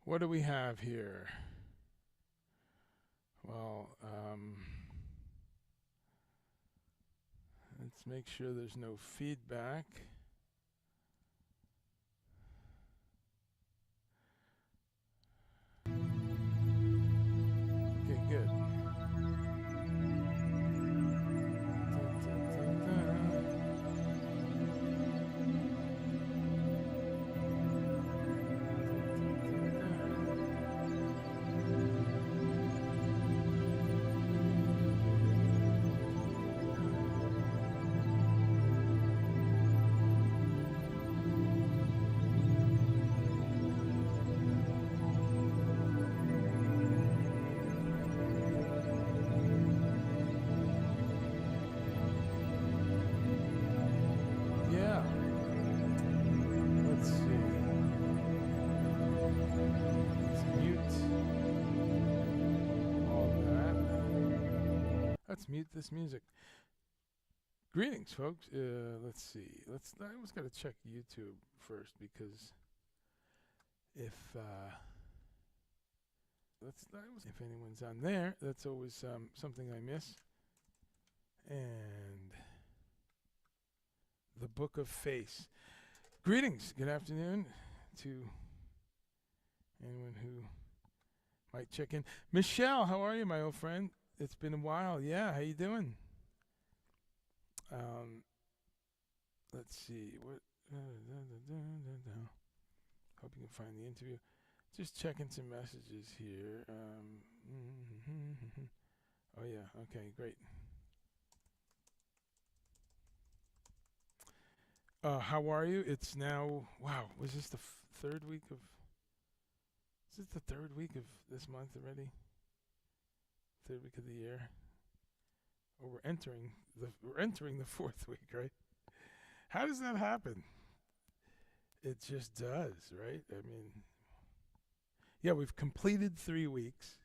What do we have here? Well, let's make sure there's no feedback. Okay, good. Yeah. Let's see. Let's mute all that. Let's mute this music. Greetings, folks. Let's see. I always got to check YouTube first because if if anyone's on there, that's always something I miss. And the Book of Face. Greetings. Good afternoon to anyone who might check in. Michelle, how are you, my old friend? It's been a while. Yeah, how you doing? Let's see. What? Hope you can find the interview. Just checking some messages here. Oh yeah. Okay. Great. How are you? It's now. Wow. Was this the third week of? Is this the third week of this month already? Third week of the year. Or we're entering the fourth week, right? How does that happen? It just does, right? I mean, yeah, we've completed 3 weeks.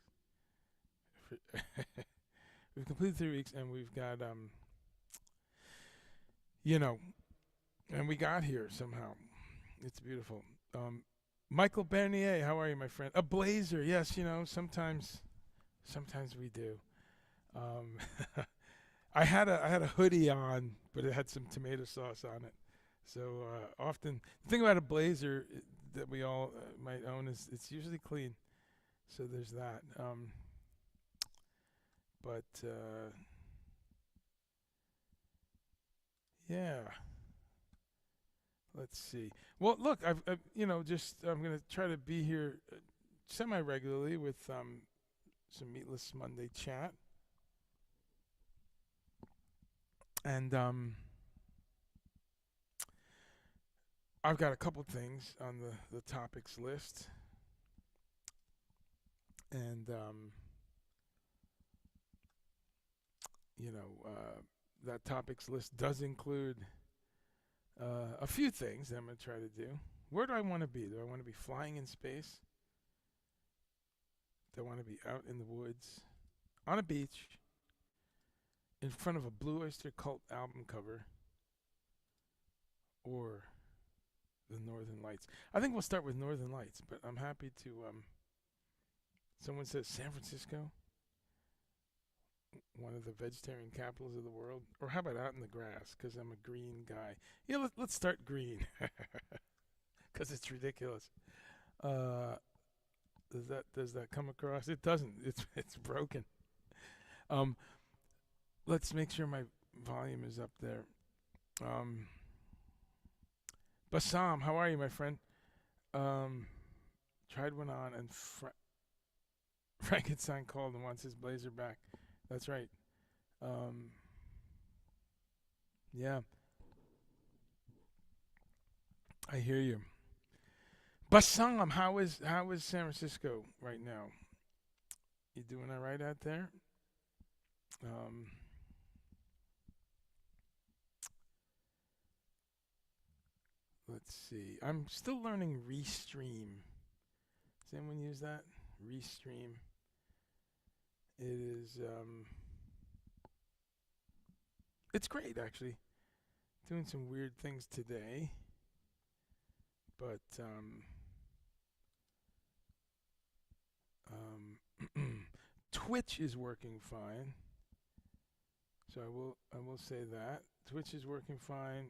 We've completed 3 weeks, and we've got you know, and we got here somehow. It's beautiful. Michael Bernier, how are you, my friend? A blazer, yes. Sometimes we do. Um, I had a hoodie on, but it had some tomato sauce on it. So often, the thing about a blazer that we all might own is it's usually clean. So there's that. But yeah, let's see. Well, look, I'm gonna try to be here semi regularly with some Meatless Monday chat, and I've got a couple things on the topics list, and that topics list does include a few things that I'm going to try to do. Where do I want to be? Do I want to be flying in space? Do I want to be out in the woods, on a beach, in front of a Blue Oyster Cult album cover, or the Northern Lights? I think we'll start with Northern Lights, but I'm happy to. Someone says San Francisco, one of the vegetarian capitals of the world, or how about out in the grass? Because I'm a green guy. Yeah, let's start green, because it's ridiculous. Uh, does that come across? It doesn't. It's broken. Um, let's make sure my volume is up there. Um, Bassam, how are you, my friend? Um, tried one on, and Frankenstein called and wants his blazer back. That's right. Um, yeah, I hear you. Bassam, how is San Francisco right now? You doing all right out there? Um, let's see. I'm still learning Restream. Does anyone use that? Restream. It is. It's great actually. Doing some weird things today, but Twitch is working fine. So I will say that Twitch is working fine.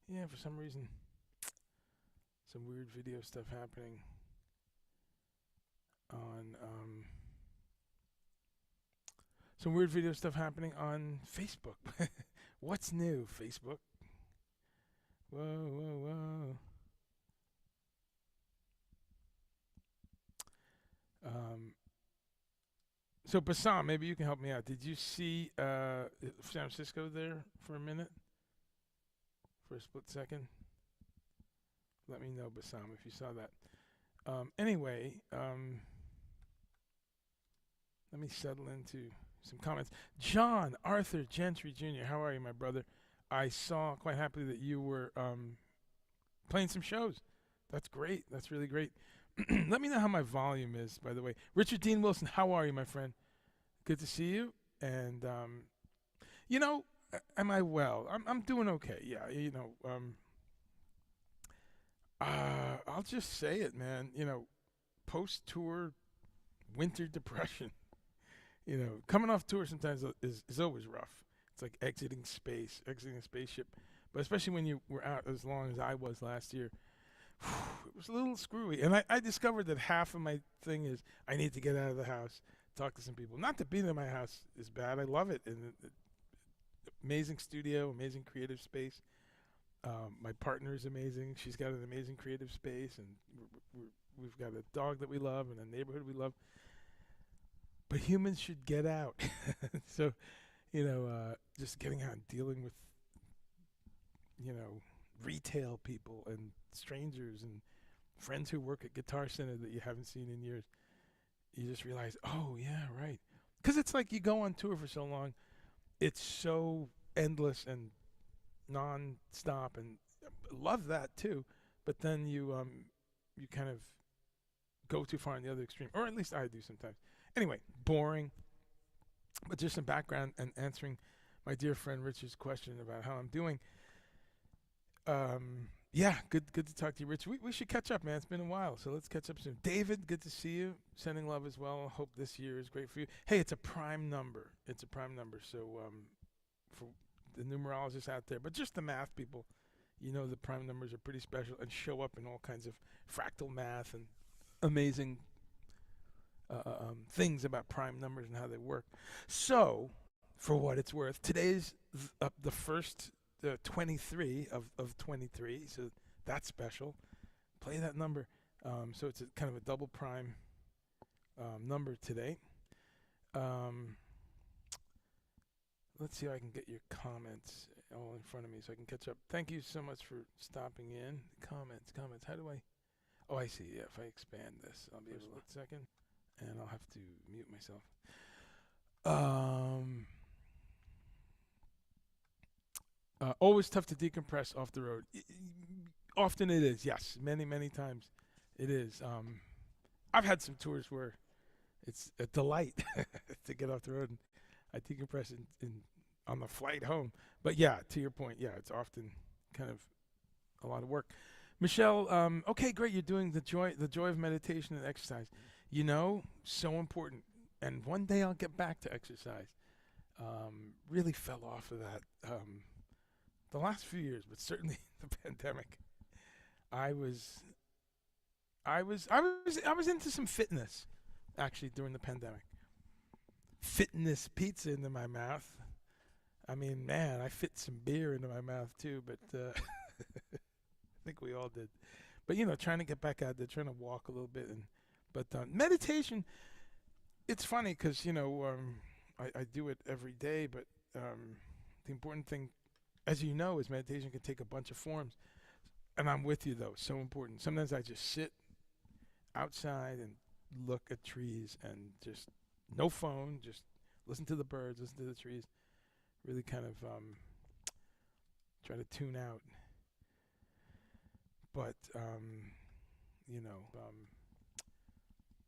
Yeah, for some reason, some weird video stuff happening on Facebook. What's new, Facebook? Whoa. So Bassam, maybe you can help me out. Did you see San Francisco there for a minute? For a split second? Let me know, Bassam, if you saw that. Anyway, let me settle into some comments. John Arthur Gentry Jr., how are you, my brother? I saw quite happily that you were playing some shows. That's great. That's really great. Let me know how my volume is, by the way. Richard Dean Wilson, how are you, my friend? Good to see you. And, am I well? I'm doing okay. Yeah, I'll just say it, man. Post-tour winter depression. Coming off tour sometimes is always rough. It's like exiting a spaceship. But especially when you were out as long as I was last year, it was a little screwy. And I discovered that half of my thing is I need to get out of the house, talk to some people. Not that being in my house is bad. I love it. And amazing studio, amazing creative space. My partner is amazing. She's got an amazing creative space. And we've got a dog that we love and a neighborhood we love. But humans should get out. So, just getting out and dealing with, retail people and strangers and friends who work at Guitar Center that you haven't seen in years. You just realize, oh, yeah, right. Because it's like you go on tour for so long. It's so endless and non-stop, and love that too. But then you kind of go too far on the other extreme, or at least I do sometimes. Anyway, boring, but just some background and answering my dear friend Richard's question about how I'm doing. Yeah, good to talk to you, Rich. We should catch up, man. It's been a while, so let's catch up soon. David, good to see you. Sending love as well. Hope this year is great for you. Hey, it's a prime number. So for the numerologists out there, but just the math people, the prime numbers are pretty special and show up in all kinds of fractal math and amazing things about prime numbers and how they work. So, for what it's worth, today's the first 23 of 23, so that's special. Play that number. So it's kind of a double prime number today. Let's see if I can get your comments all in front of me so I can catch up. Thank you so much for stopping in. Comments. How do I? Oh, I see. Yeah, if I expand this, I'll be able to. A second. And I'll have to mute myself. Always tough to decompress off the road. Often it is, yes. Many times it is. I've had some tours where it's a delight to get off the road, and I decompress on the flight home. But yeah, to your point, yeah, it's often kind of a lot of work. Michelle, okay, great. You're doing the joy of meditation and exercise. So important. And one day I'll get back to exercise. Really fell off of that the last few years, but certainly the pandemic. I was into some fitness actually during the pandemic. Fitness pizza into my mouth. I mean, man, I fit some beer into my mouth too, but I think we all did. But trying to get back out there, trying to walk a little bit, but meditation. It's funny because I do it every day, but the important thing, as you know, is meditation can take a bunch of forms. And I'm with you though, so important. Sometimes I just sit outside and look at trees and just no phone, just listen to the birds, listen to the trees. Really kind of try to tune out. But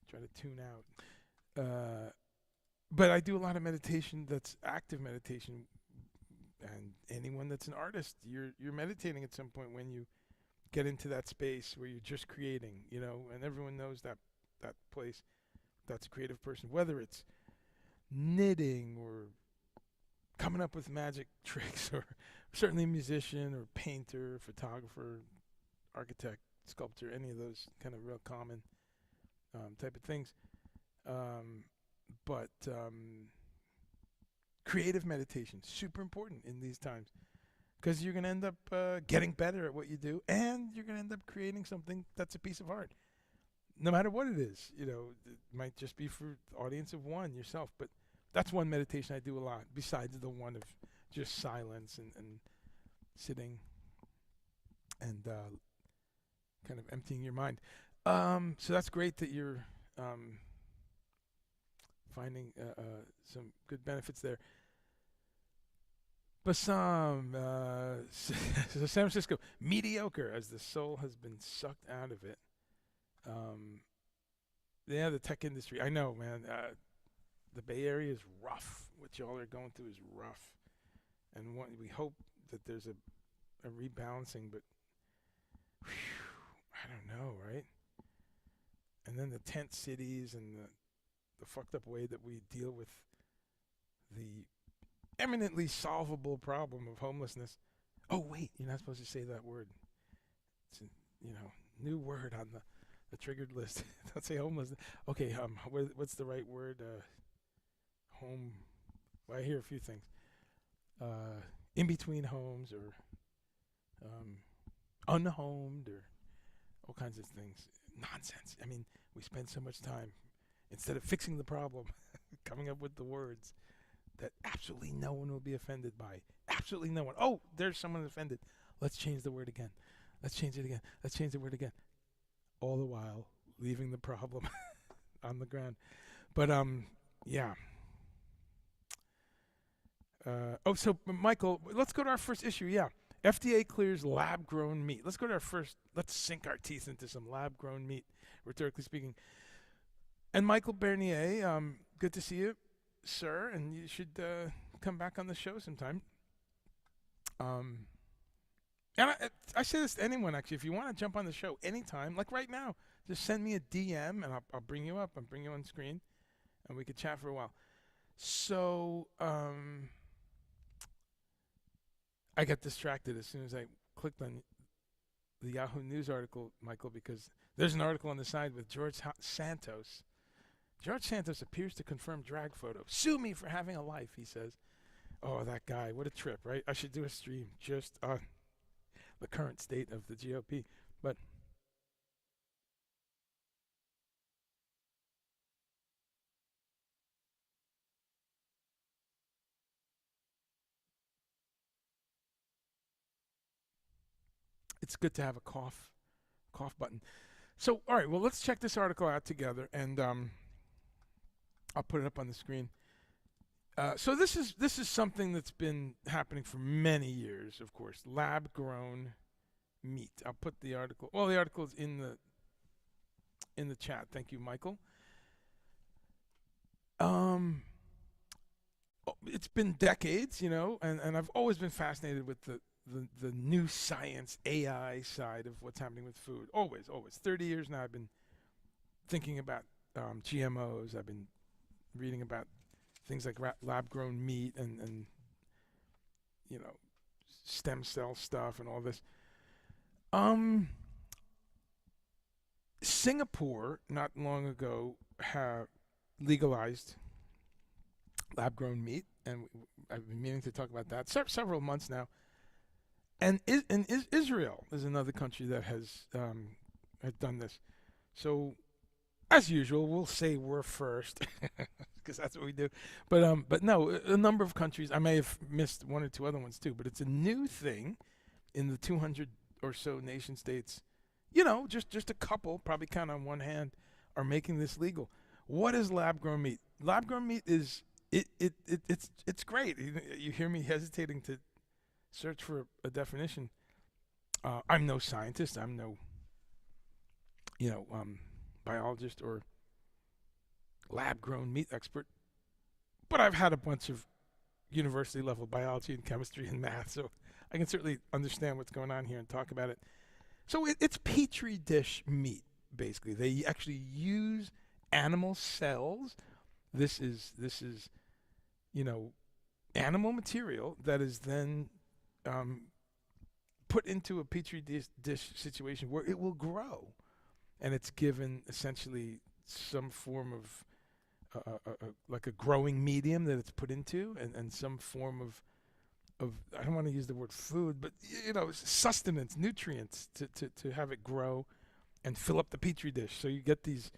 try to tune out. But I do a lot of meditation that's active meditation, and anyone that's an artist, you're meditating at some point when you get into that space where you're just creating, and everyone knows that place. that's a creative person, whether it's knitting or coming up with magic tricks, or certainly a musician or painter, photographer, architect, sculptor, any of those kind of real common type of things. But creative meditation, super important in these times, because you're going to end up getting better at what you do, and you're going to end up creating something that's a piece of art, no matter what it is. You know, it might just be for the audience of one, yourself, but that's one meditation I do a lot, besides the one of just silence and sitting and kind of emptying your mind. So that's great that you're finding some good benefits there. Bassam, so San Francisco, mediocre as the soul has been sucked out of it. Yeah, the tech industry. I know, man. The Bay Area is rough. What y'all are going through is rough, and we hope that there's a rebalancing. But whew, I don't know, right? And then the tent cities and the fucked up way that we deal with the eminently solvable problem of homelessness. Oh wait, you're not supposed to say that word. It's a, new word on the triggered list. Don't say homelessness. Okay, what's the right word? Home. Well, I hear a few things. In between homes, or unhomed, or all kinds of things. Nonsense. I mean, we spend so much time, instead of fixing the problem, coming up with the words that absolutely no one will be offended by. Absolutely no one. Oh, there's someone offended. Let's change the word again. Let's change it again. Let's change the word again. All the while leaving the problem on the ground. But yeah. So Michael, let's go to our first issue. Yeah. FDA clears lab-grown meat. Let's go to our first. Let's sink our teeth into some lab-grown meat, rhetorically speaking. And Michael Bernier, good to see you, sir, and you should come back on the show sometime. And I say this to anyone, actually. If you want to jump on the show anytime, like right now, just send me a DM, and I'll bring you up. I'll bring you on screen, and we could chat for a while. So I got distracted as soon as I clicked on the Yahoo News article, Michael, because there's an article on the side with George Santos. George Santos appears to confirm drag photo. Sue me for having a life, he says. Oh, that guy. What a trip, right? I should do a stream just on the current state of the GOP. But it's good to have a cough button. So, all right, well, let's check this article out together, and I'll put it up on the screen. So this is something that's been happening for many years, of course. Lab-grown meat. I'll put the article. Well, the article is in the chat. Thank you, Michael. It's been decades, and I've always been fascinated with the new science, AI side of what's happening with food. Always. 30 years now I've been thinking about GMOs. I've been reading about things like lab-grown meat and stem cell stuff and all this. Singapore, not long ago, have legalized lab-grown meat, and I've been meaning to talk about that several months now. And Israel is another country that has done this. So, as usual, we'll say we're first because that's what we do. But no, a number of countries. I may have missed one or two other ones too. But it's a new thing in the 200 or so nation states. Just a couple, probably count on one hand, are making this legal. What is lab-grown meat? Lab-grown meat is it's great. You hear me hesitating to search for a definition. I'm no scientist. I'm no, biologist or lab-grown meat expert. But I've had a bunch of university-level biology and chemistry and math, so I can certainly understand what's going on here and talk about it. So it's petri dish meat, basically. They actually use animal cells. This is animal material that is then put into a petri dish situation where it will grow, and it's given essentially some form of like a growing medium that it's put into, and some form of I don't want to use the word food, but sustenance, nutrients to have it grow and fill up the petri dish. So you get these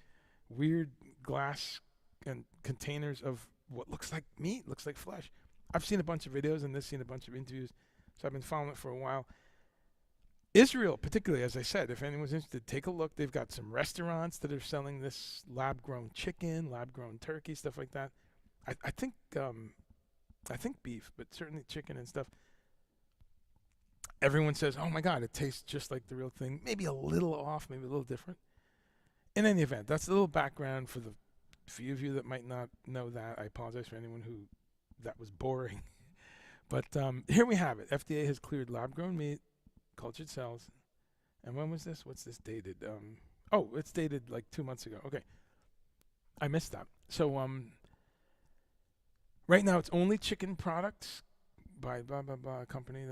weird glass and containers of what looks like meat, looks like flesh. I've seen a bunch of videos and seen a bunch of interviews, so I've been following it for a while. Israel, particularly, as I said, if anyone's interested, take a look. They've got some restaurants that are selling this lab-grown chicken, lab-grown turkey, stuff like that. I think beef, but certainly chicken and stuff. Everyone says, "Oh my God, it tastes just like the real thing." Maybe a little off, maybe a little different. In any event, that's a little background for the few of you that might not know that. I apologize for anyone who that was boring. But here we have it. FDA has cleared lab-grown meat, cultured cells. And when was this? What's this dated? It's dated like 2 months ago. Okay. I missed that. So right now it's only chicken products by blah, blah, blah company.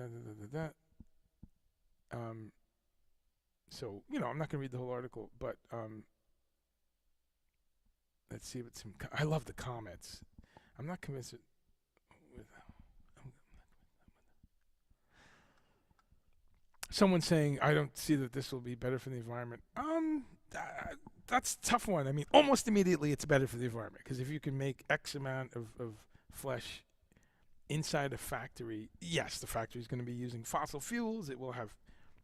So, I'm not going to read the whole article, but let's see what I love the comments. I'm not convinced someone saying, I don't see that this will be better for the environment. That's a tough one. I mean, almost immediately it's better for the environment, because if you can make X amount of flesh inside a factory, yes, the factory is going to be using fossil fuels. It will have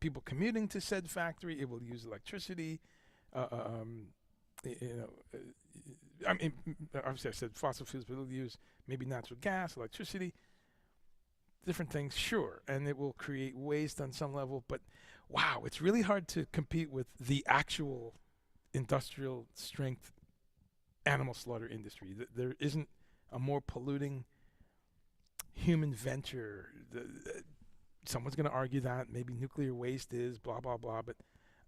people commuting to said factory. It will use electricity. I mean, obviously I said fossil fuels, but it'll use maybe natural gas, electricity, different things, sure, and it will create waste on some level, but wow, it's really hard to compete with the actual industrial strength animal slaughter industry. There isn't a more polluting human venture. Someone's going to argue that maybe nuclear waste is blah, blah, blah, but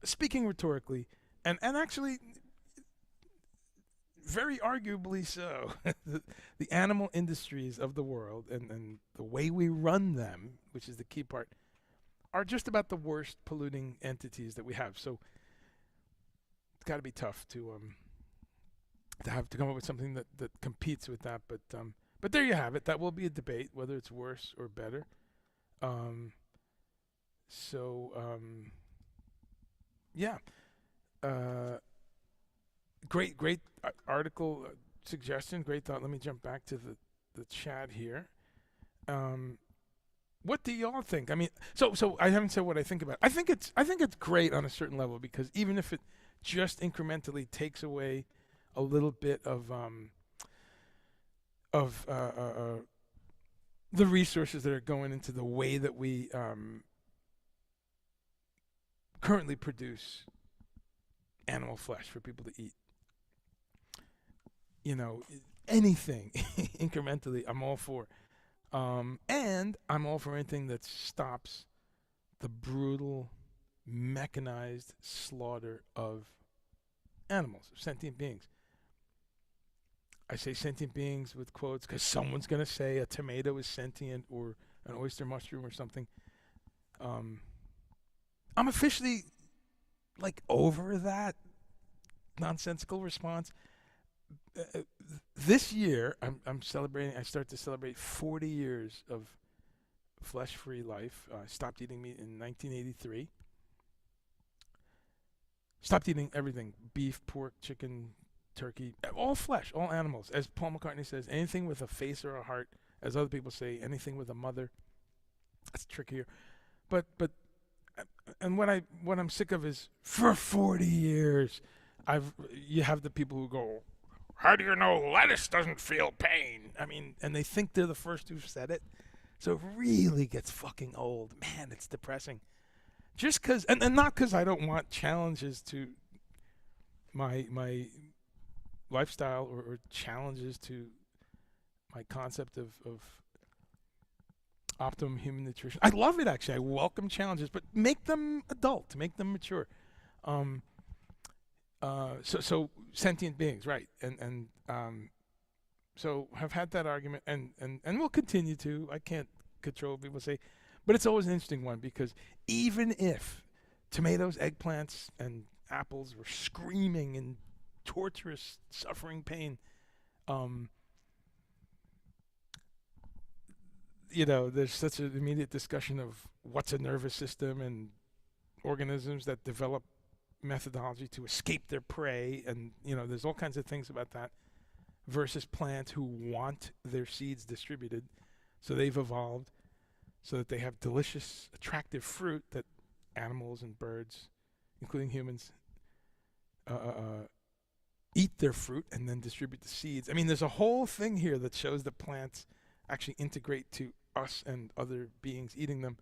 speaking rhetorically, and actually very arguably so, the animal industries of the world and the way we run them, which is the key part, are just about the worst polluting entities that we have. So it's got to be tough to have to come up with something that competes with that. But there you have it. That will be a debate whether it's worse or better. Yeah. Great article, suggestion, great thought. Let me jump back to the chat here. What do y'all think? I mean, so I haven't said what I think about it. I think it's great on a certain level, because even if it just incrementally takes away a little bit of the resources that are going into the way that we currently produce animal flesh for people to eat. Anything incrementally, I'm all for. And I'm all for anything that stops the brutal, mechanized slaughter of animals, of sentient beings. I say sentient beings with quotes because someone's going to say a tomato is sentient, or an oyster mushroom or something. I'm officially over that nonsensical response. This year, I'm celebrating. I start to celebrate 40 years of flesh-free life. I stopped eating meat in 1983. Stopped eating everything: beef, pork, chicken, turkey, all flesh, all animals. As Paul McCartney says, anything with a face or a heart. As other people say, anything with a mother. That's trickier. But what I'm sick of is, for 40 years, you have the people who go, how do you know lettuce doesn't feel pain? I mean, and they think they're the first who've said it. So it really gets fucking old. Man, it's depressing. Just because, and not because I don't want challenges to my lifestyle, or challenges to my concept of optimum human nutrition. I love it, actually. I welcome challenges, but make them adult, make them mature. So sentient beings, right? So have had that argument, and we'll continue to. I can't control what people say, but it's always an interesting one because even if tomatoes, eggplants, and apples were screaming in torturous suffering pain, um, there's such an immediate discussion of what's a nervous system and organisms that develop methodology to escape their prey, and there's all kinds of things about that versus plants who want their seeds distributed, so they've evolved so that they have delicious, attractive fruit that animals and birds, including humans, eat their fruit and then distribute the seeds. I mean, there's a whole thing here that shows that plants actually integrate to us and other beings eating them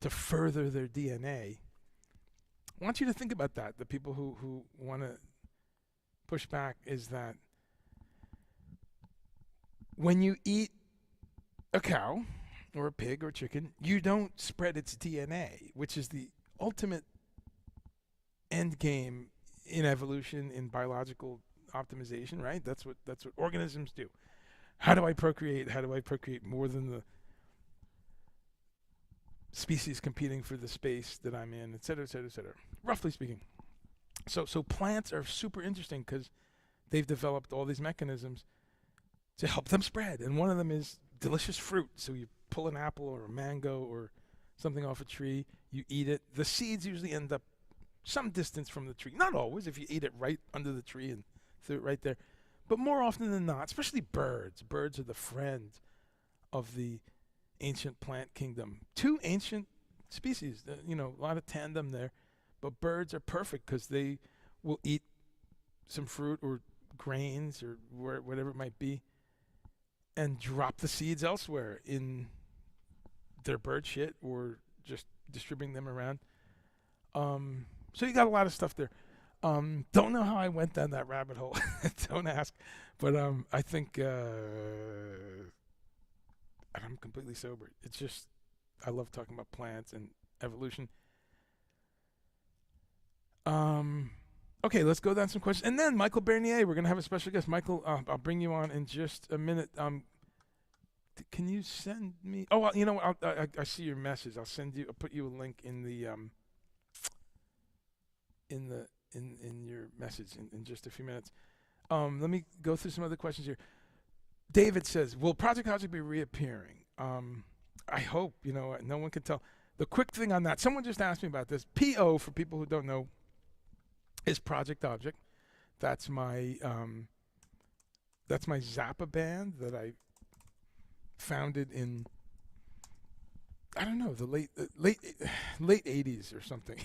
to further their DNA. I want you to think about that. The people who want to push back is that when you eat a cow or a pig or chicken, you don't spread its DNA, which is the ultimate end game in evolution, in biological optimization, right? That's what organisms do. How do I procreate? How do I procreate more than the species competing for the space that I'm in, et cetera, et cetera, et cetera. Roughly speaking. So plants are super interesting because they've developed all these mechanisms to help them spread. And one of them is delicious fruit. So you pull an apple or a mango or something off a tree, you eat it. The seeds usually end up some distance from the tree. Not always, if you eat it right under the tree and threw it right there. But more often than not, especially birds. Birds are the friends of the ancient plant kingdom. Two ancient species, a lot of tandem there. But birds are perfect because they will eat some fruit or grains or whatever it might be and drop the seeds elsewhere in their bird shit or just distributing them around. So you got a lot of stuff there. Don't know how I went down that rabbit hole. Don't ask. But I think I'm completely sober. It's just I love talking about plants and evolution. Okay, let's go down some questions. And then Michael Bernier, we're going to have a special guest. Michael, I'll bring you on in just a minute. Can you send me? Oh, well, you know what? I see your message. I'll put you a link in the in your message in just a few minutes. Let me go through some other questions here. David says, will Project Object be reappearing? I hope, no one can tell. The quick thing on that, someone just asked me about this. PO, for people who don't know, is Project Object. That's my Zappa band that I founded in, I don't know, the late 80s or something.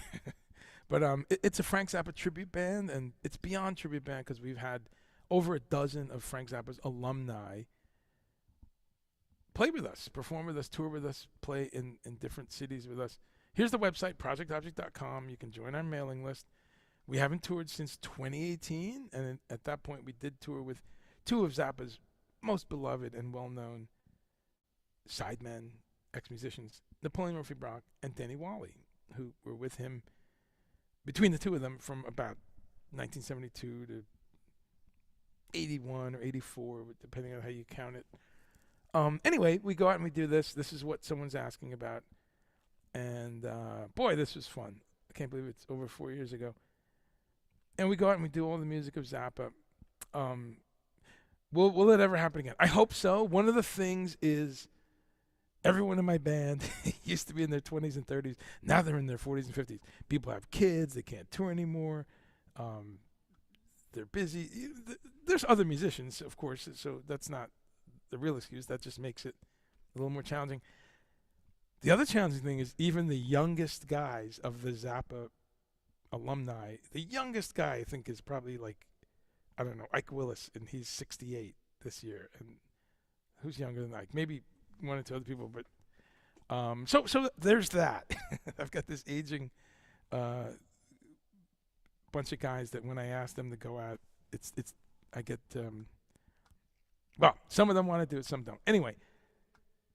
But it's a Frank Zappa tribute band, and it's beyond tribute band because we've had over a dozen of Frank Zappa's alumni play with us, perform with us, tour with us, play in different cities with us. Here's the website, projectobject.com. You can join our mailing list. We haven't toured since 2018, and at that point we did tour with two of Zappa's most beloved and well-known sidemen, ex-musicians, Napoleon Murphy Brock and Danny Wally, who were with him between the two of them from about 1972 to 81 or 84, depending on how you count it. Anyway, we go out and we do this. This is what someone's asking about. And boy, this was fun. I can't believe it's over 4 years ago. And we go out and we do all the music of Zappa. Will it ever happen again? I hope so. One of the things is everyone in my band used to be in their 20s and 30s. Now they're in their 40s and 50s. People have kids. They can't tour anymore. They're busy. There's other musicians, of course, so that's not the real excuse. That just makes it a little more challenging. The other challenging thing is even the youngest guys of the Zappa alumni, the youngest guy I think is probably like, I don't know, Ike Willis, and he's 68 this year. And who's younger than Ike? Maybe one or two other people, but so there's that. I've got this aging bunch of guys that when I ask them to go out, I get well, some of them want to do it, some don't. Anyway,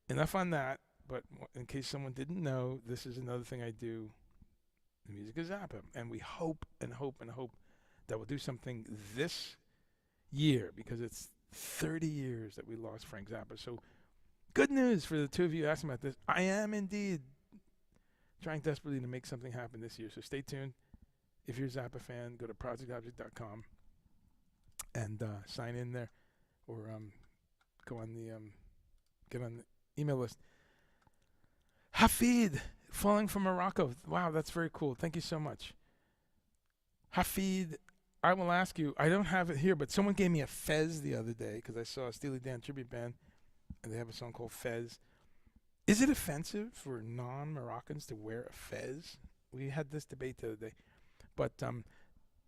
enough on that. But in case someone didn't know, this is another thing I do The music is Zappa. And we hope and hope and hope that we'll do something this year because it's 30 years that we lost Frank Zappa. So good news for the two of you asking about this. I am indeed trying desperately to make something happen this year. So stay tuned. If you're a Zappa fan, go to projectobject.com and sign in there, or go on the get on the email list. Hafid, falling from Morocco. Wow, that's very cool. Thank you so much. Hafid, I will ask you. I don't have it here, but someone gave me a fez the other day because I saw a Steely Dan tribute band, and they have a song called Fez. Is it offensive for non-Moroccans to wear a fez? We had this debate the other day. But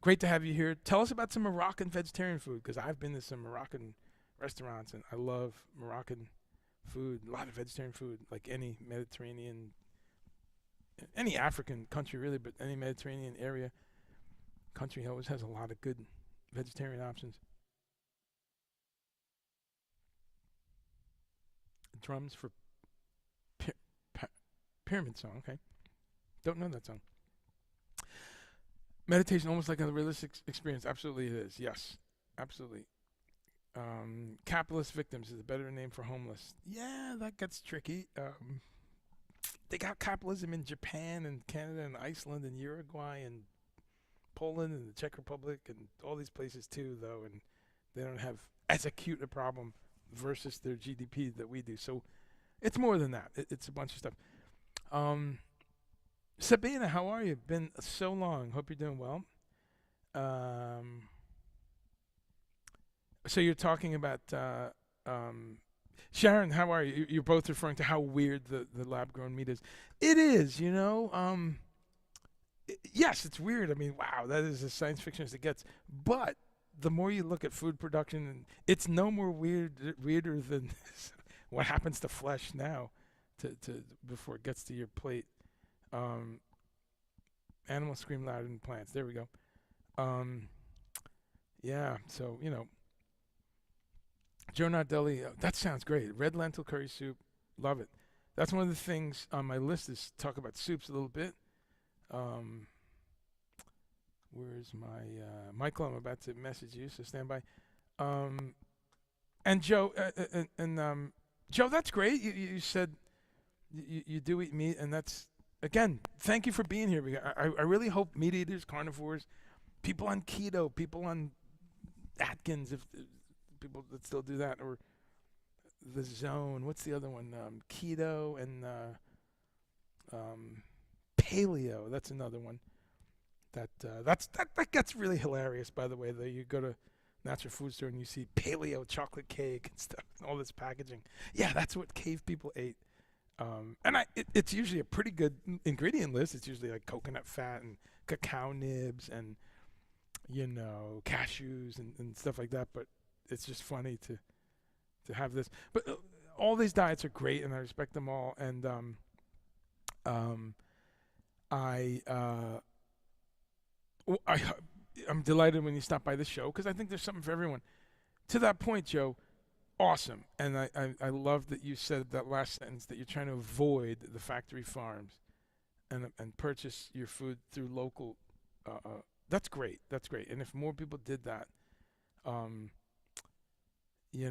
great to have you here. Tell us about some Moroccan vegetarian food, because I've been to some Moroccan restaurants, and I love Moroccan food, a lot of vegetarian food, like any Mediterranean, any African country really, but any Mediterranean area country always has a lot of good vegetarian options. Drums for Pyramid Song, okay. Don't know that song. Meditation almost like a realistic experience. Absolutely it is. Yes, absolutely. Capitalist victims is a better name for homeless. Yeah, that gets tricky. They got capitalism in Japan and Canada and Iceland and Uruguay and Poland and the Czech Republic and all these places too, though, and they don't have as acute a problem versus their GDP that we do. So it's more than that. It's a bunch of stuff. Sabina, how are you? Been so long. Hope you're doing well. So you're talking about Sharon. How are you? You're both referring to how weird the lab-grown meat is. It is, you know. Yes, it's weird. I mean, wow, that is as science fiction as it gets. But the more you look at food production, and it's no more weirder than what happens to flesh now, to before it gets to your plate. Animals scream louder than plants. There we go. Yeah, so, you know. Joe Nardelli, that sounds great. Red lentil curry soup, love it. That's one of the things on my list is talk about soups a little bit. Where's my Michael? I'm about to message you, so stand by. And Joe, Joe, that's great. You said you do eat meat, and that's, again, thank you for being here. I really hope meat eaters, carnivores, people on keto, people on Atkins, if people that still do that, or the zone. What's the other one? Keto and paleo. That's another one. That gets really hilarious. By the way, though, you go to natural food store and you see paleo chocolate cake and stuff, and all this packaging. Yeah, that's what cave people ate. And it's usually a pretty good ingredient list. It's usually like coconut fat and cacao nibs and, you know, cashews and stuff like that. But it's just funny to have this. But all these diets are great, and I respect them all. And I'm delighted when you stop by the show, because I think there's something for everyone. To that point, Joe, awesome. And I love that you said that last sentence, that you're trying to avoid the factory farms and purchase your food through local. That's great. That's great. And if more people did that, you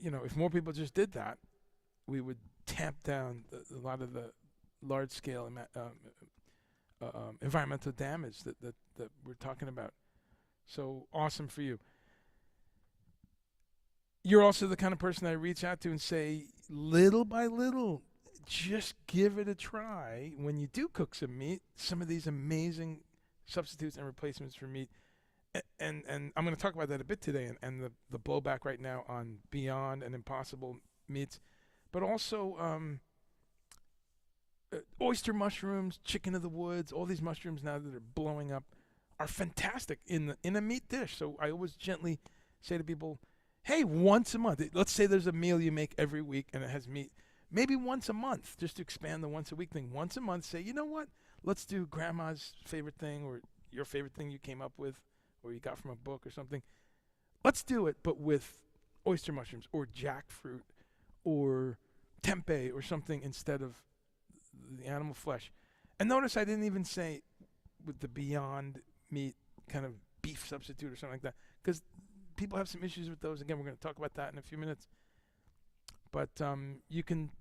know, if more people just did that, we would tamp down a lot of the large-scale environmental damage that we're talking about. So awesome for you. You're also the kind of person I reach out to and say, little by little, just give it a try. When you do cook some meat, some of these amazing substitutes and replacements for meat, and I'm going to talk about that a bit today, and the blowback right now on Beyond and Impossible meats, but also oyster mushrooms, chicken of the woods, all these mushrooms now that are blowing up are fantastic in a meat dish. So I always gently say to people, hey, once a month, let's say there's a meal you make every week and it has meat, maybe once a month, just to expand the once a week thing. Once a month, say, you know what, let's do grandma's favorite thing, or your favorite thing you came up with, or you got from a book or something. Let's do it, but with oyster mushrooms or jackfruit or tempeh or something instead of the animal flesh. And notice I didn't even say with the Beyond Meat kind of beef substitute or something like that, because people have some issues with those. Again, we're going to talk about that in a few minutes. But you can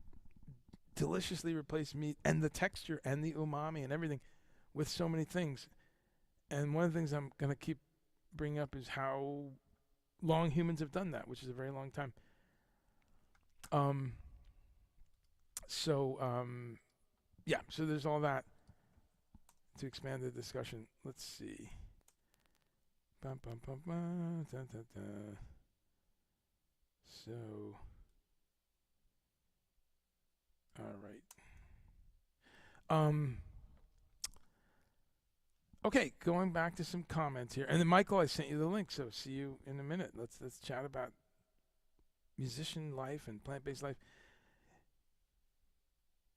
deliciously replace meat and the texture and the umami and everything with so many things. And one of the things I'm going to keep bringing up is how long humans have done that, which is a very long time. Yeah, so there's all that to expand the discussion. Let's see. Bum, bum, bum, bum, da, da, da. So, all right. Okay, going back to some comments here. And then Michael, I sent you the link, so see you in a minute. Let's chat about musician life and plant-based life.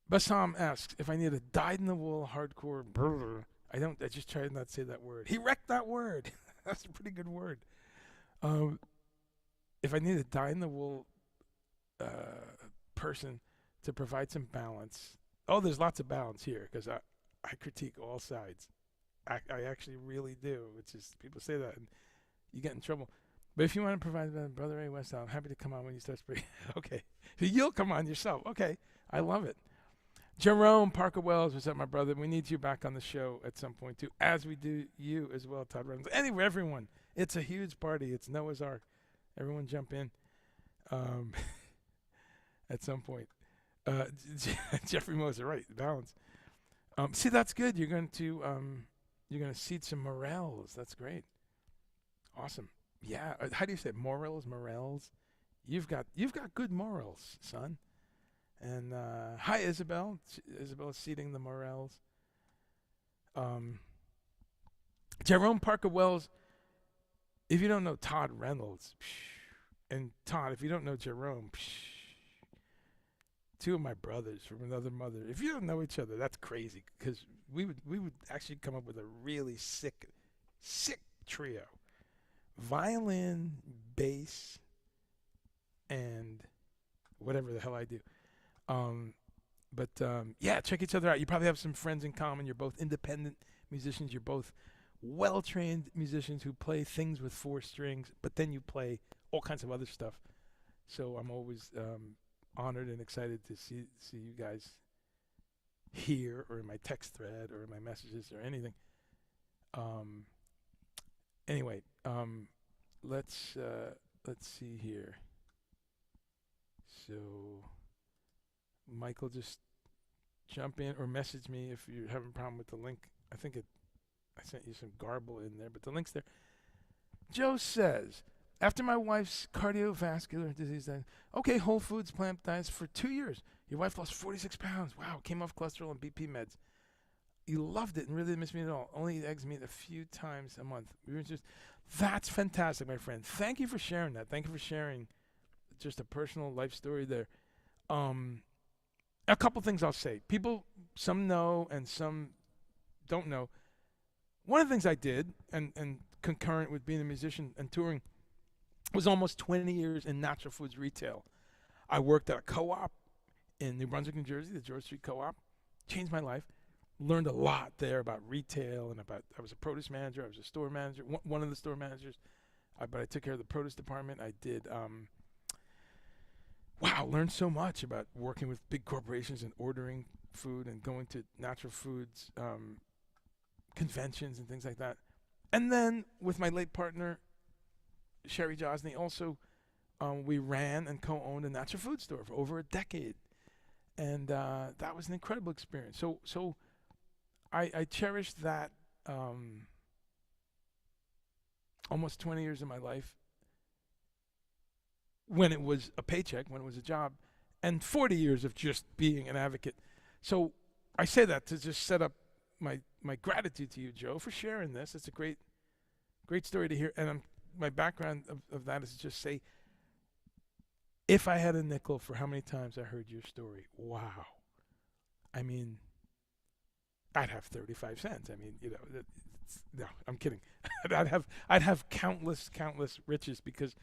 Bassam asks if I need a dyed-in-the-wool hardcore brr. I just tried not to say that word. He wrecked that word. That's a pretty good word. If I need a dyed-in-the-wool person to provide some balance. Oh, there's lots of balance here because I critique all sides. I actually really do. It's just people say that and you get in trouble. But if you want to provide Brother A. West, I'm happy to come on when you start speaking. Okay. You'll come on yourself. Okay. I love it. Jerome Parker Wells, what's up, my brother? We need you back on the show at some point, too, as we do you as well, Todd Reynolds. Anyway, everyone, it's a huge party. It's Noah's Ark. Everyone jump in at some point. Jeffrey Moser, right, balance. See, that's good. You're going to seed some morels. That's great. Awesome. Yeah. How do you say it? Morels? You've got good morals, son. And hi, Isabel. Isabel is seeding the morels. Jerome Parker Wells. If you don't know Todd Reynolds, and Todd, if you don't know Jerome, two of my brothers from another mother. If you don't know each other, that's crazy because we would actually come up with a really sick trio: violin, bass, and whatever the hell I do. Yeah, check each other out. You probably have some friends in common. You're both independent musicians. You're both well-trained musicians who play things with 4 strings, but then you play all kinds of other stuff. So I'm always honored and excited to see you guys here or in my text thread or in my messages or anything. Anyway, let's see here. So Michael, just jump in or message me if you're having a problem with the link. I sent you some garble in there, but the link's there. Joe says, after my wife's cardiovascular disease, okay, Whole Foods plant diets for 2 years. Your wife lost 46 pounds. Wow, came off cholesterol and BP meds. You loved it and really didn't miss me at all. Only eat eggs, meat a few times a month. That's fantastic, my friend. Thank you for sharing that. Thank you for sharing just a personal life story there. A couple things I'll say. People, some know and some don't know. One of the things I did, and concurrent with being a musician and touring, was almost 20 years in natural foods retail. I worked at a co-op in New Brunswick, New Jersey, the George Street Co-op. Changed my life. Learned a lot there about retail and I was a produce manager. I was a store manager, one of the store managers. But I took care of the produce department. I did, learned so much about working with big corporations and ordering food and going to natural foods conventions and things like that. And then with my late partner, Sherry Josney, also we ran and co-owned a natural food store for over a decade. And that was an incredible experience. So I cherished that almost 20 years of my life when it was a paycheck, when it was a job, and 40 years of just being an advocate. So I say that to just set up my gratitude to you, Joe, for sharing this. It's a great story to hear. And my background of that is to just say, if I had a nickel for how many times I heard your story, wow. I mean, I'd have 35 cents. I mean, no, I'm kidding. I'd have countless riches because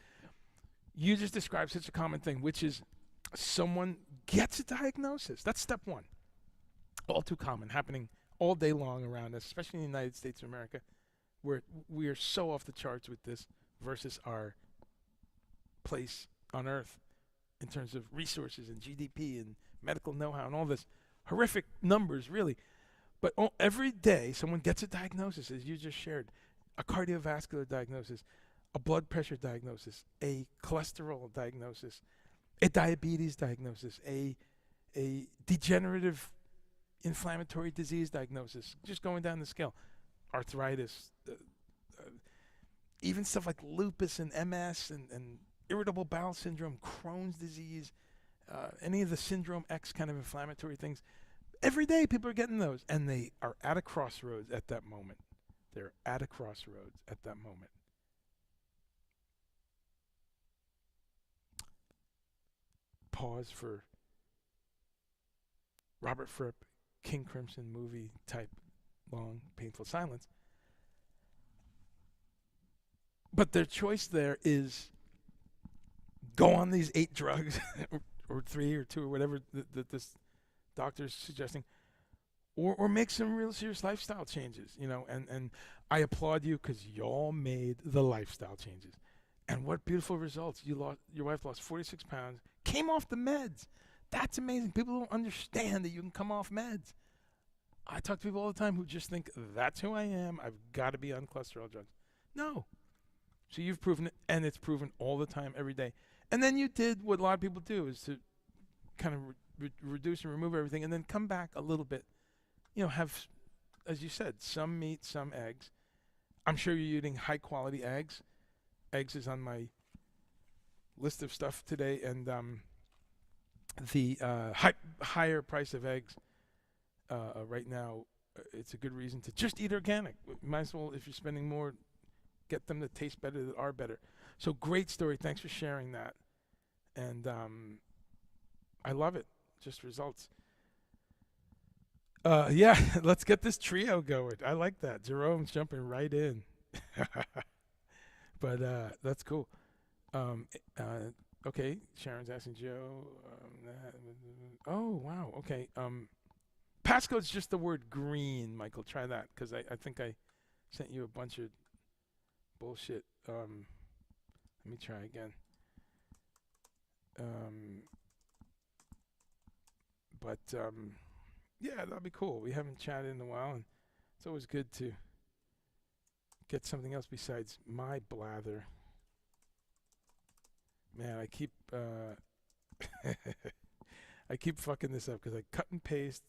you just described such a common thing, which is someone gets a diagnosis. That's step one. All too common, happening all day long around us, especially in the United States of America, where we are so off the charts with this versus our place on Earth in terms of resources and GDP and medical know-how and all this horrific numbers, really. But every day, someone gets a diagnosis, as you just shared, a cardiovascular diagnosis, a blood pressure diagnosis, a cholesterol diagnosis, a diabetes diagnosis, a degenerative inflammatory disease diagnosis, just going down the scale, arthritis, even stuff like lupus and MS and irritable bowel syndrome, Crohn's disease, any of the syndrome X kind of inflammatory things. Every day people are getting those, and they are at a crossroads at that moment. They're at a crossroads at that moment. Pause for Robert Fripp, King Crimson movie type long, painful silence. But their choice there is go on these 8 drugs, or 3 or 2 or whatever that this doctor's suggesting, or make some real serious lifestyle changes, and I applaud you because y'all made the lifestyle changes. And what beautiful results. Your wife lost 46 pounds, came off the meds. That's amazing. People don't understand that you can come off meds. I talk to people all the time who just think, that's who I am. I've got to be on cholesterol drugs. No. So you've proven it, and it's proven all the time, every day. And then you did what a lot of people do, is to kind of reduce and remove everything, and then come back a little bit. Have, as you said, some meat, some eggs. I'm sure you're eating high-quality eggs. Eggs is on my list of stuff today, and the higher price of eggs right now, it's a good reason to just eat organic. Might as well, if you're spending more, get them that taste better, that are better. So great story. Thanks for sharing that. And I love it. Just results. Yeah, let's get this trio going. I like that. Jerome's jumping right in. But that's cool. Okay, Sharon's asking Joe. Oh, wow. Okay. Passcode's just the word green, Michael. Try that, because I think I sent you a bunch of bullshit. Let me try again. But yeah, that'd be cool. We haven't chatted in a while, and it's always good to get something else besides my blather. Man, I keep I keep fucking this up because I cut and paste.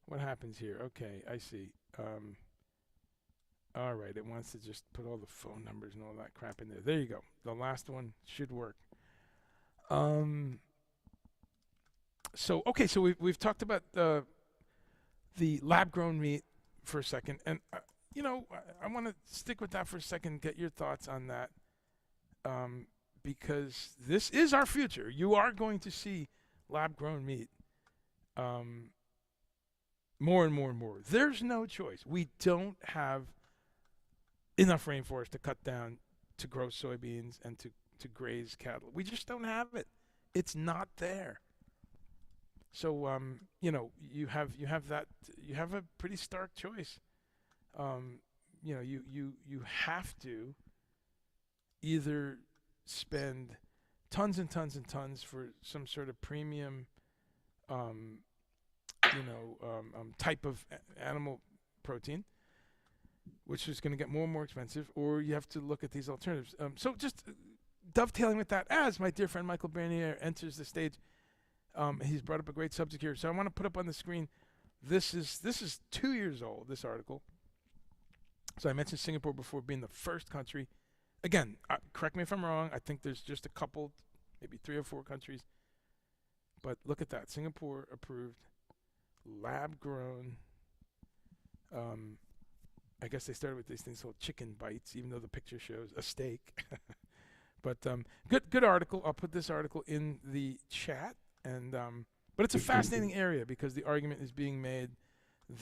What happens here? Okay, I see. All right, it wants to just put all the phone numbers and all that crap in there. There you go. The last one should work. So okay, so we've talked about the lab grown meat for a second, and I want to stick with that for a second. Get your thoughts on that, because this is our future. You are going to see lab grown meat, more and more and more. There's no choice. We don't have enough rainforest to cut down to grow soybeans and to graze cattle. We just don't have it. It's not there. So you have a pretty stark choice. You have to either spend tons and tons and tons for some sort of premium type of animal protein, which is going to get more and more expensive, or you have to look at these alternatives. So just dovetailing with that, as my dear friend Michael Bernier enters the stage, he's brought up a great subject here. So I want to put up on the screen, this is 2 years old, this article. So I mentioned Singapore before being the first country. Again, correct me if I'm wrong. I think there's just a couple, maybe 3 or 4 countries. But look at that. Singapore approved lab-grown. I guess they started with these things called chicken bites, even though the picture shows a steak. But good article. I'll put this article in the chat. And but it's a fascinating area because the argument is being made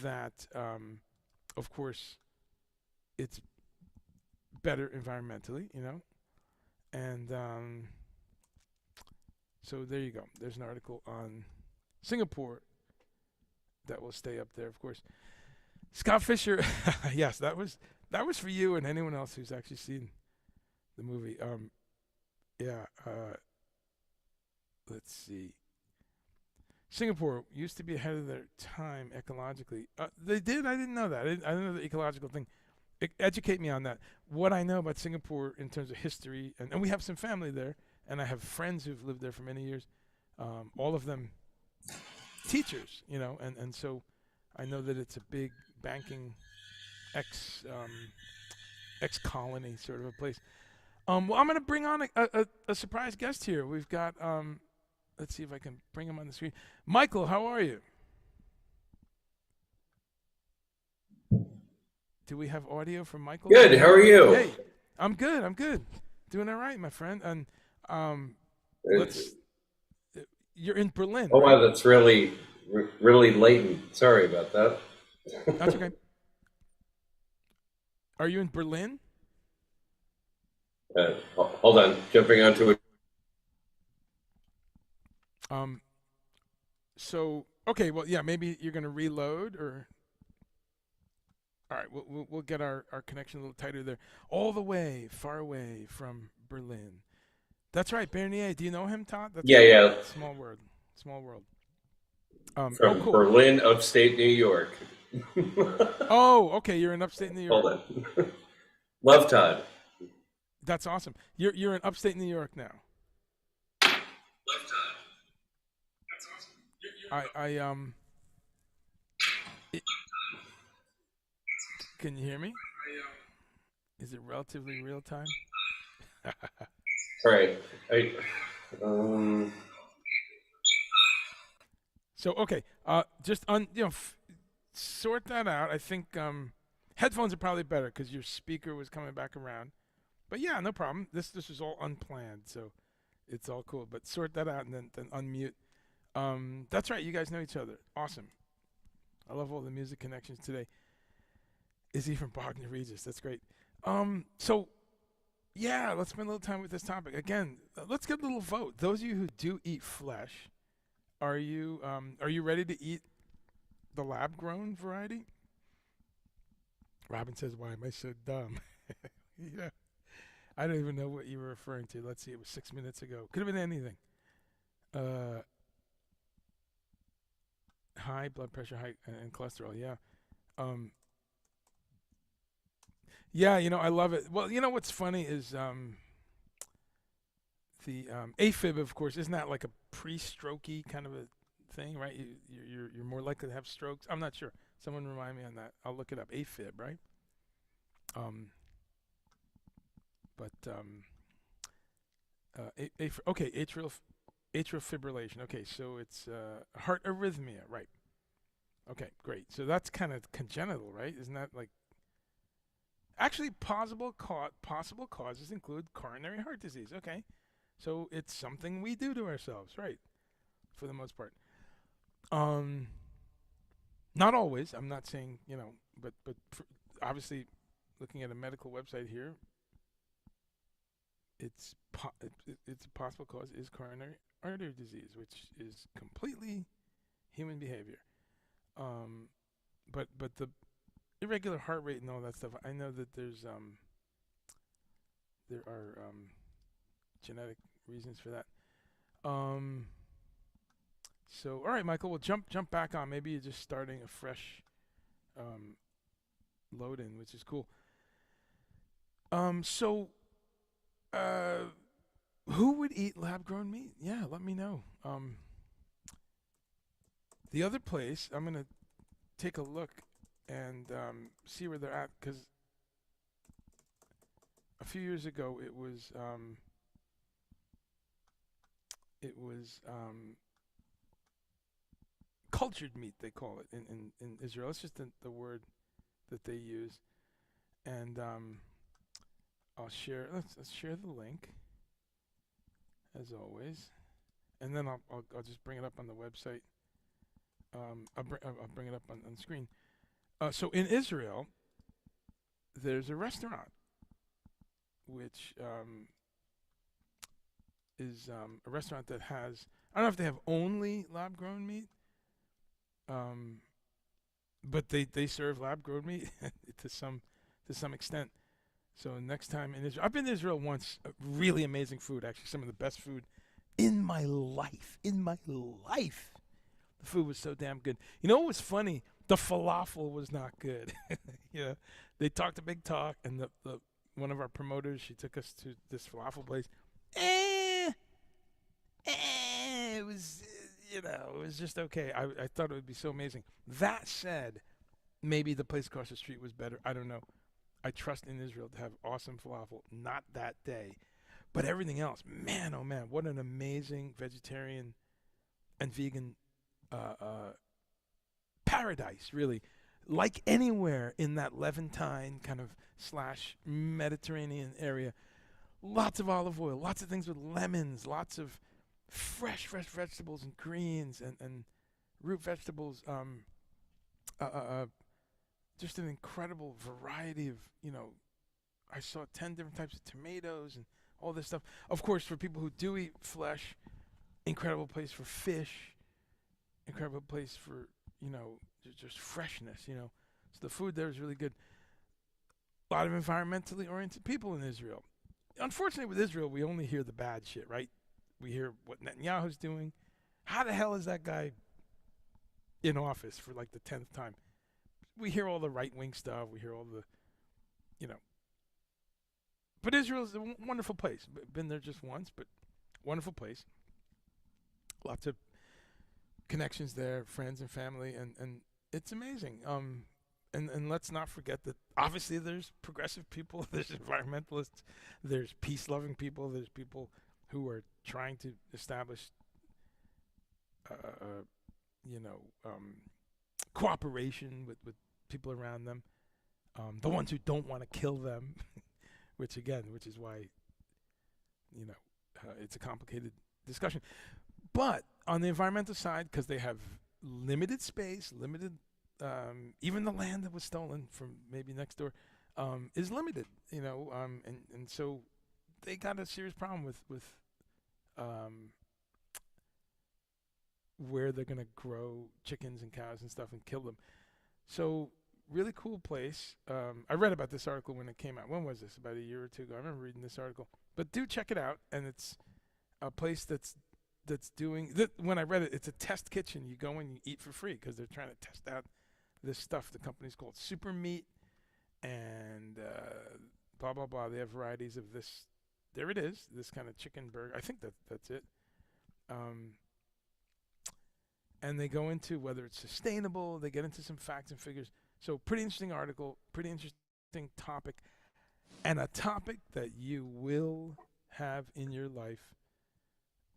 that, of course, it's better environmentally, and So there you go. There's an article on Singapore that will stay up there, of course. Scott Fisher, yes, that was for you and anyone else who's actually seen the movie. Yeah. Let's see. Singapore used to be ahead of their time ecologically. They did. I didn't know that. I didn't know the ecological thing. Educate me on that. What I know about Singapore in terms of history, and we have some family there, and I have friends who've lived there for many years. All of them teachers, and so I know that it's a big banking ex ex colony sort of a place. Well, I'm going to bring on a surprise guest here. We've got let's see if I can bring him on the screen. Michael, how are you? Do we have audio from Michael? Good. How are you? Hey, I'm good. I'm good. Doing all right, my friend. And let's. You're in Berlin, Oh right? wow, that's really, really latent. Sorry about that. That's okay. Are you in Berlin? Hold on, jumping onto it. Um. So okay, well, yeah, maybe you're gonna reload, or all right, we'll get our connection a little tighter there. All the way, far away from Berlin. That's right, Bernier. Do you know him, Todd? That's Yeah, right. yeah, Small world. Small world. Oh, from cool. Berlin, upstate New York. Oh, okay. You're in upstate New Hold York. on. Love Todd. That's awesome. You're in upstate New York now. Love Todd. That's awesome. I it, can you hear me? Is it relatively real time? All right. Um, So okay, just sort that out. I think headphones are probably better because your speaker was coming back around. But yeah, no problem. This was all unplanned, so it's all cool. But sort that out and then unmute. That's right. You guys know each other. Awesome. I love all the music connections today. Is he from Bogner Regis? That's great. So yeah, let's spend a little time with this topic again. Let's get a little vote. Those of you who do eat flesh, are you ready to eat the lab grown variety? Robin says, "Why am I so dumb?" Yeah, I don't even know what you were referring to. Let's see, it was 6 minutes ago. Could have been anything. Uh, High blood pressure, high and cholesterol. Yeah. Um, yeah, I love it. Well, what's funny is the AFib, of course, isn't that like a pre-strokey kind of a thing, right? You're more likely to have strokes. I'm not sure. Someone remind me on that. I'll look it up. AFib, right? Um, but okay, atrial fibrillation. Okay, so it's heart arrhythmia, right? Okay, great. So that's kind of congenital, right? Isn't that like actually possible causes include coronary heart disease? Okay, so it's something we do to ourselves, right? For the most part. Um, Not always. I'm not saying but obviously, looking at a medical website here, it's a possible cause is coronary artery disease, which is completely human behavior. Um, but the irregular heart rate and all that stuff. I know that there are genetic reasons for that. Um, so all right, Michael, we'll jump back on. Maybe you're just starting a fresh um, load in, which is cool. So who would eat lab grown meat? Yeah, let me know. The other place I'm gonna take a look and see where they're at because a few years ago it was cultured meat, they call it in Israel. It's just the word that they use. And let's share the link as always, and then I'll just bring it up on the website. I'll bring it up on the screen. So in Israel, there's a restaurant which a restaurant that has, I don't know if they have only lab grown meat, but they serve lab grown meat to some extent. So next time in Israel, I've been to Israel once. Really amazing food, actually, some of the best food in my life. In my life, the food was so damn good. You know what was funny? The falafel was not good. They talked a big talk, and the one of our promoters, she took us to this falafel place. It was, it was just okay. I thought it would be so amazing. That said, maybe the place across the street was better. I don't know. I trust in Israel to have awesome falafel. Not that day, but everything else. Man, oh man, what an amazing vegetarian and vegan paradise, really. Like anywhere in that Levantine kind of / Mediterranean area. Lots of olive oil, lots of things with lemons, lots of fresh vegetables and greens and root vegetables. Just an incredible variety of, I saw 10 different types of tomatoes and all this stuff. Of course, for people who do eat flesh, incredible place for fish, incredible place for, just freshness, So the food there is really good. A lot of environmentally oriented people in Israel. Unfortunately, with Israel, we only hear the bad shit, right? We hear what Netanyahu's doing. How the hell is that guy in office for like the 10th time? We hear all the right-wing stuff. We hear all the, But Israel is a wonderful place. Been there just once, but wonderful place. Lots of connections there, friends and family, and it's amazing. And let's not forget that obviously there's progressive people, there's environmentalists, there's peace-loving people, there's people who are trying to establish, cooperation with people around them. The ones who don't want to kill them, which is why, it's a complicated discussion. But on the environmental side, because they have limited space, even the land that was stolen from maybe next door is limited, and so they got a serious problem with where they're going to grow chickens and cows and stuff and kill them. So really cool place. I read about this article when it came out. When was this? About a year or two ago. I remember reading this article. But do check it out, and it's a place that's doing when I read it, it's a test kitchen. You go and you eat for free because they're trying to test out this stuff. The company's called Super Meat, and blah blah blah. They have varieties of this. There it is. This kind of chicken burger. I think that's it. And they go into whether it's sustainable. They get into some facts and figures. So pretty interesting article. Pretty interesting topic, and a topic that you will have in your life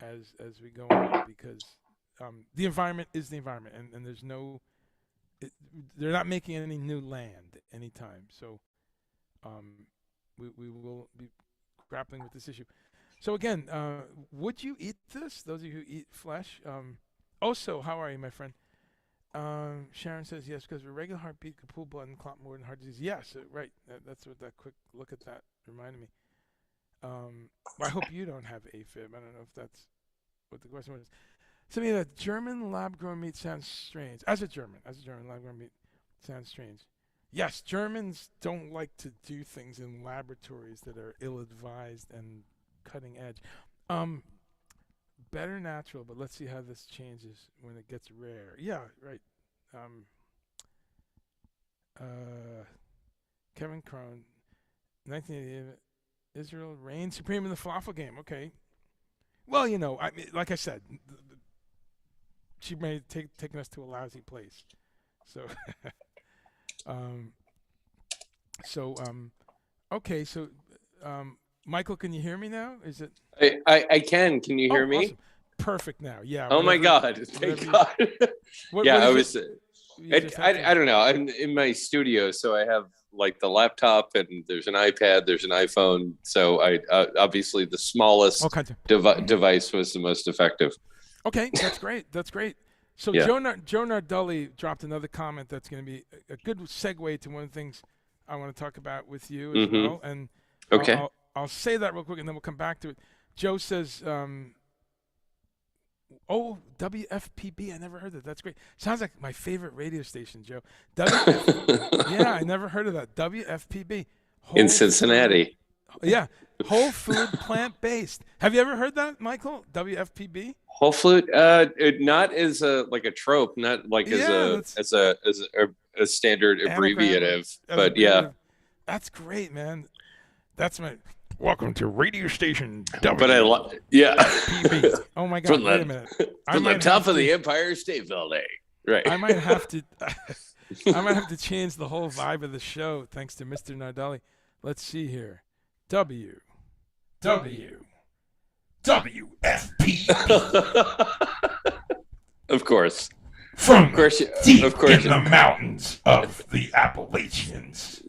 as we go on, because the environment is the environment, and there's no, they're not making any new land anytime. So we will be grappling with this issue. So again, would you eat this? Those of you who eat flesh. Also, how are you, my friend? Sharon says yes, because a regular heartbeat could pool blood and clot more than heart disease. Yes, right. That's what that quick look at that reminded me. I hope you don't have AFib. I don't know if that's what the question was. To me, that German lab-grown meat sounds strange. As a German, lab-grown meat sounds strange. Yes, Germans don't like to do things in laboratories that are ill-advised and cutting edge. Better natural, but let's see how this changes when it gets rare. Yeah, right. Kevin Crone, 1988. Israel reigns supreme in the falafel game. Okay. Well, I mean, like I said, she may have taken us to a lousy place. So, okay. So, Michael, can you hear me now? Is it? I can. Can you hear me? Awesome. Perfect now. Yeah. Oh my God! Thank God. Yeah, I was. I don't know. I'm in my studio, so I have like the laptop, and there's an iPad, there's an iPhone. So I obviously the smallest device was the most effective. Okay, that's great. That's great. So yeah. Joe Nardulli dropped another comment that's going to be a good segue to one of the things I want to talk about with you as well. And okay. I'll say that real quick, and then we'll come back to it. Joe says, oh, WFPB. I never heard that. That's great. Sounds like my favorite radio station, Joe. Yeah, I never heard of that. WFPB. In Cincinnati. Yeah. Whole food, plant-based. Have you ever heard that, Michael? WFPB? Whole food, not as a trope, not like as a standard abbreviative, but yeah. That's great, man. That's my welcome to radio station W. But PB. Oh my God! Wait a minute. From the top of the Empire State Building, right? I might have to. I might have to change the whole vibe of the show thanks to Mr. Nardelli. Let's see here. WFP. Of course. From deep in the mountains of the Appalachians.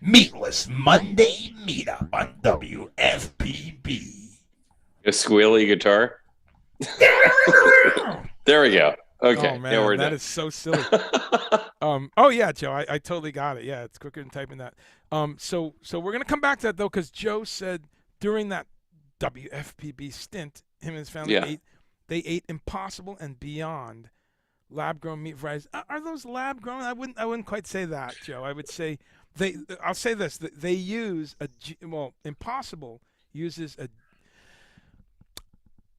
Meatless Monday Meetup on WFPB. A squealy guitar? There we go. Okay. Oh, man, we're that done. Is so silly. Oh, yeah, Joe, I totally got it. Yeah, it's quicker than typing that. So we're going to come back to that, though, because Joe said during that WFPB stint, him and his family they ate Impossible and Beyond lab-grown meat varieties. Are those lab-grown? I wouldn't quite say that, Joe. I would say I'll say this. They use Impossible uses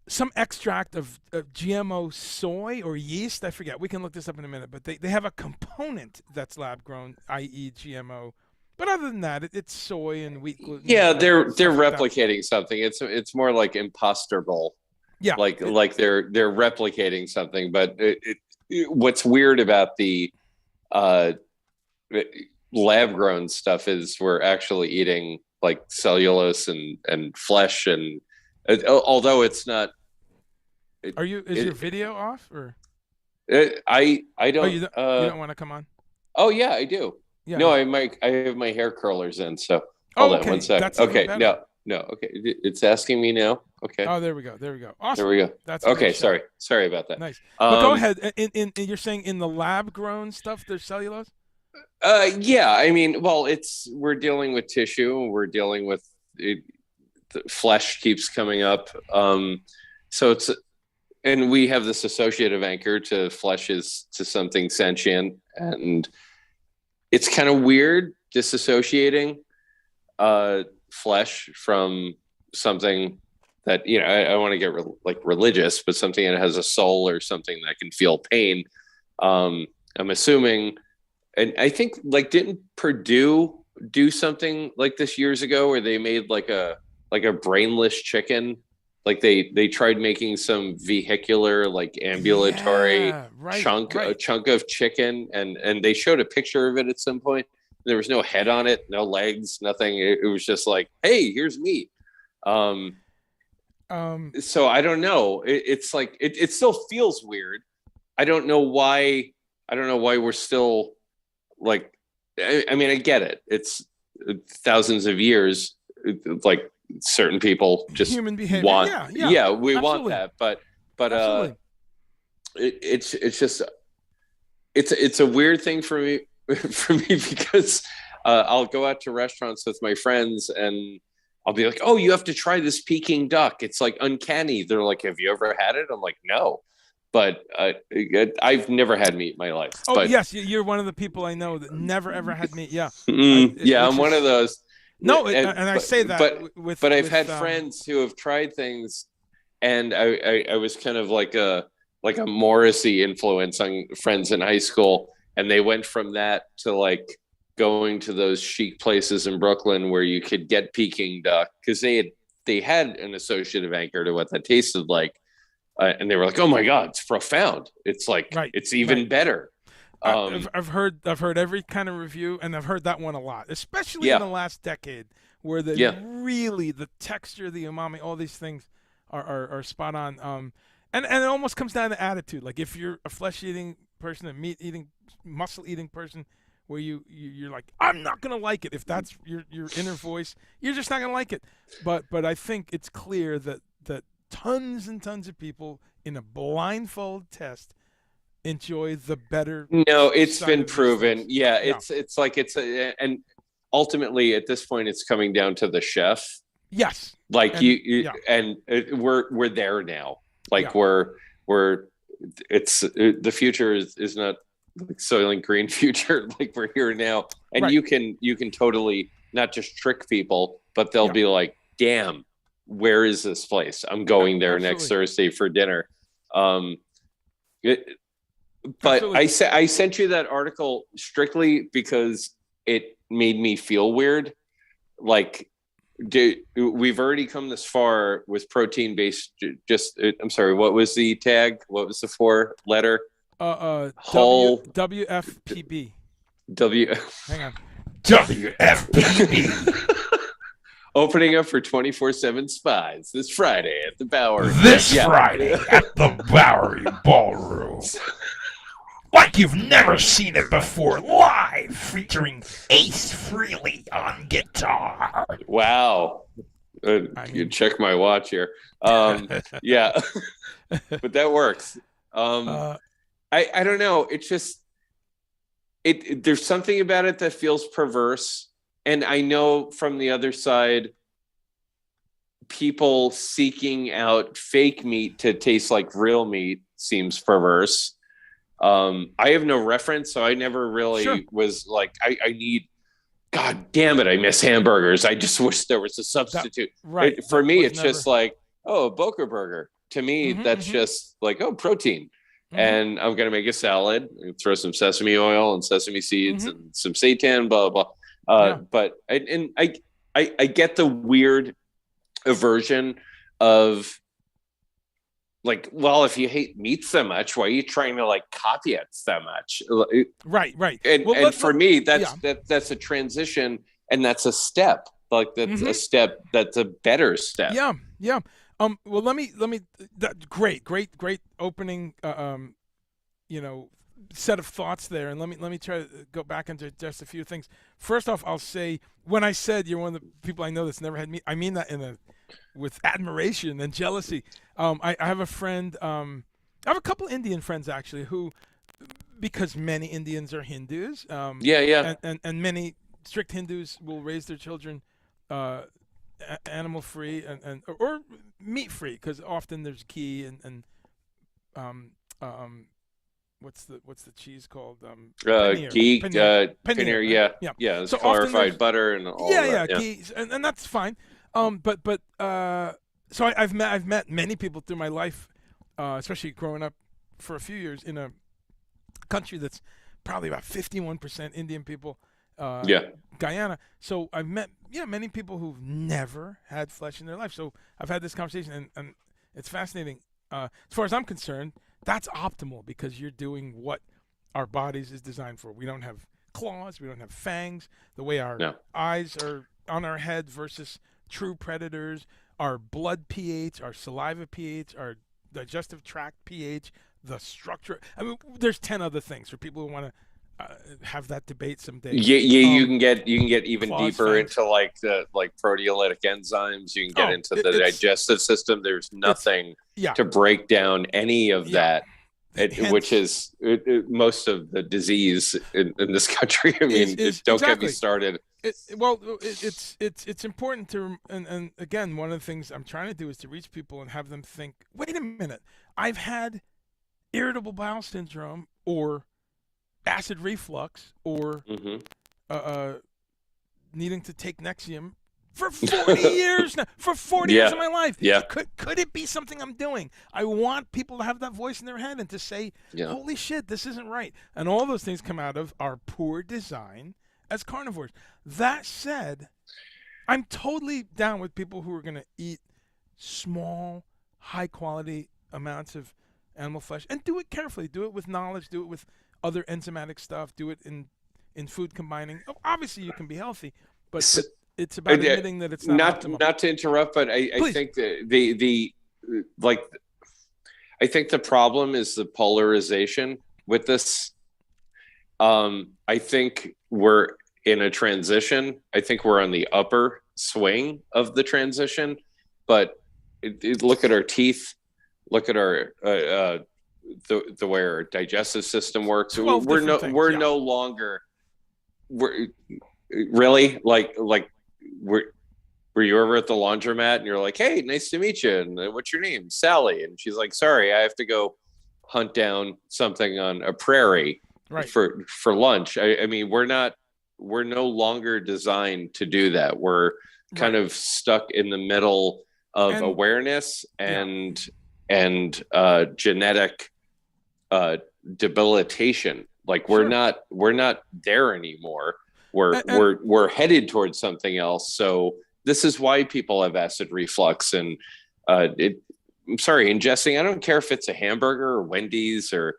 some extract of GMO soy or yeast. I forget. We can look this up in a minute. But they have a component that's lab-grown, i.e. GMO. But other than that, it's soy and wheat gluten. Yeah, they're replicating something. It's more like impostable. Yeah, like they're replicating something. But what's weird about the lab-grown stuff is we're actually eating like cellulose and flesh, and although it's not. Is your video off or? I don't. Oh, you don't want to come on? Oh yeah, I do. Yeah. No, I have my hair curlers in, so hold on 1 second. That's okay, no, okay. It's asking me now. Okay. Oh, there we go. Awesome. There we go. That's okay. Sorry about that. Nice. But go ahead. You're saying in the lab grown stuff, there's cellulose? Yeah. I mean, well, we're dealing with tissue. We're dealing with the flesh keeps coming up. So and we have this associative anchor to flesh is to something sentient, and it's kind of weird disassociating flesh from something that, I want to get religious, but something that has a soul or something that can feel pain. I'm assuming, and I think didn't Purdue do something like this years ago where they made like a brainless chicken? Like they tried making some vehicular, ambulatory chunk of chicken, and they showed a picture of it at some point. There was no head on it, no legs, nothing. It was just like, hey, here's meat. So I don't know. It's like it still feels weird. I don't know why we're still like. I mean, I get it. It's thousands of years. Certain people just human behavior. Want, we absolutely. Want that, but it's just it's a weird thing for me because I'll go out to restaurants with my friends and I'll be like, oh, you have to try this Peking duck. It's like uncanny. They're like, have you ever had it? I'm like, no, but I've never had meat in my life. Oh, but, yes, you're one of the people I know that never ever had meat. Yeah, I'm one of those. No, and I say that, but I've had friends who have tried things, and I was kind of like a Morrissey influence on friends in high school, and they went from that to going to those chic places in Brooklyn where you could get Peking duck because they had an associative anchor to what that tasted like, and they were like, oh my God, it's profound. It's it's even better. I've heard every kind of review, and I've heard that one a lot, especially in the last decade, where really the texture, the umami, all these things are spot on. And it almost comes down to attitude. Like if you're a flesh eating person, a meat eating, muscle eating person, where you're like, I'm not gonna like it. If that's your inner voice, you're just not gonna like it. But I think it's clear that tons and tons of people in a blindfold test enjoy the better. No, it's been proven. Yeah, it's and ultimately at this point it's coming down to the chef Yes. Like And, we're there now. Like yeah. it's the future is not like Soylent Green future. Like we're here now, and Right. you can totally not just trick people, but they'll be like, damn, where is this place? I'm going there next Thursday for dinner. But I sent you that article strictly because it made me feel weird. Like, we've already come this far with protein based. I'm sorry. What was the tag? What was the 4-letter? Whole WFPB. W. Hang on. WFPB. Opening up for 24/7 Spies this Friday at the Bowery. Friday at the Bowery Ballroom. Like you've never seen it before, live, featuring Ace Frehley on guitar. Wow. You check my watch here. Yeah, but that works. I don't know. It's just, there's something about it that feels perverse. And I know from the other side, people seeking out fake meat to taste like real meat seems perverse. I have no reference, so I never really was like, I need, God damn it, I miss hamburgers. I just wish there was a substitute. For me, it's just like, oh, a Boca burger. To me, that's just like, oh, protein. And I'm going to make a salad and throw some sesame oil and sesame seeds and some seitan, blah, blah, blah. But I get the weird aversion of, like, well, if you hate meat so much, why are you trying to like copy it so much? Right. And for me, that's a transition, and that's a step. Like that's a step. That's a better step. Yeah. Well, let me. Great opening. Set of thoughts there, and let me try to go back into just a few things. First off, I'll say, when I said you're one of the people I know that's never had meat, I mean that with admiration and jealousy. I have a friend. I have a couple Indian friends actually who, because many Indians are Hindus. And many strict Hindus will raise their children animal free or meat free, because often there's ghee and what's the cheese called? Ghee, paneer, yeah. It's so clarified butter and all that. Yeah, ghee, and that's fine. So I've met many people through my life, especially growing up for a few years in a country that's probably about 51% Indian people. Guyana. So I've met many people who've never had flesh in their life. So I've had this conversation, and it's fascinating. As far as I'm concerned, that's optimal, because you're doing what our bodies is designed for. We don't have claws, we don't have fangs. The way our eyes are on our head versus true predators, our blood pH, our saliva pH, our digestive tract pH, the structure. I mean, there's 10 other things for people who want to have that debate someday. You can get even deeper into like the proteolytic enzymes. You can get into the digestive system. There's nothing to break down any of that. Which is most of the disease in this country. I mean, don't get me started. It's important to, and again, one of the things I'm trying to do is to reach people and have them think, wait a minute, I've had irritable bowel syndrome or acid reflux or needing to take Nexium for 40 years now. For 40 years of my life. Yeah. Could it be something I'm doing? I want people to have that voice in their head and to say, holy shit, this isn't right. And all those things come out of our poor design as carnivores. That said, I'm totally down with people who are going to eat small, high-quality amounts of animal flesh and do it carefully. Do it with knowledge. Do it with other enzymatic stuff. Do it in food combining. Obviously, you can be healthy, but it's about admitting that it's not optimal. Not to interrupt, but I think I think the problem is the polarization with this. I think we're in a transition. I think we're on the upper swing of the transition, but look at our teeth. Look at our the way our digestive system works. We're no longer we're were you ever at the laundromat and you're like, hey, nice to meet you, and what's your name? Sally. And she's like, sorry, I have to go hunt down something on a prairie for lunch. I mean, we're no longer designed to do that. We're kind of stuck in the middle of awareness and genetic debilitation. Like we're not there anymore. We're headed towards something else. So this is why people have acid reflux. And I'm sorry, ingesting, I don't care if it's a hamburger or Wendy's or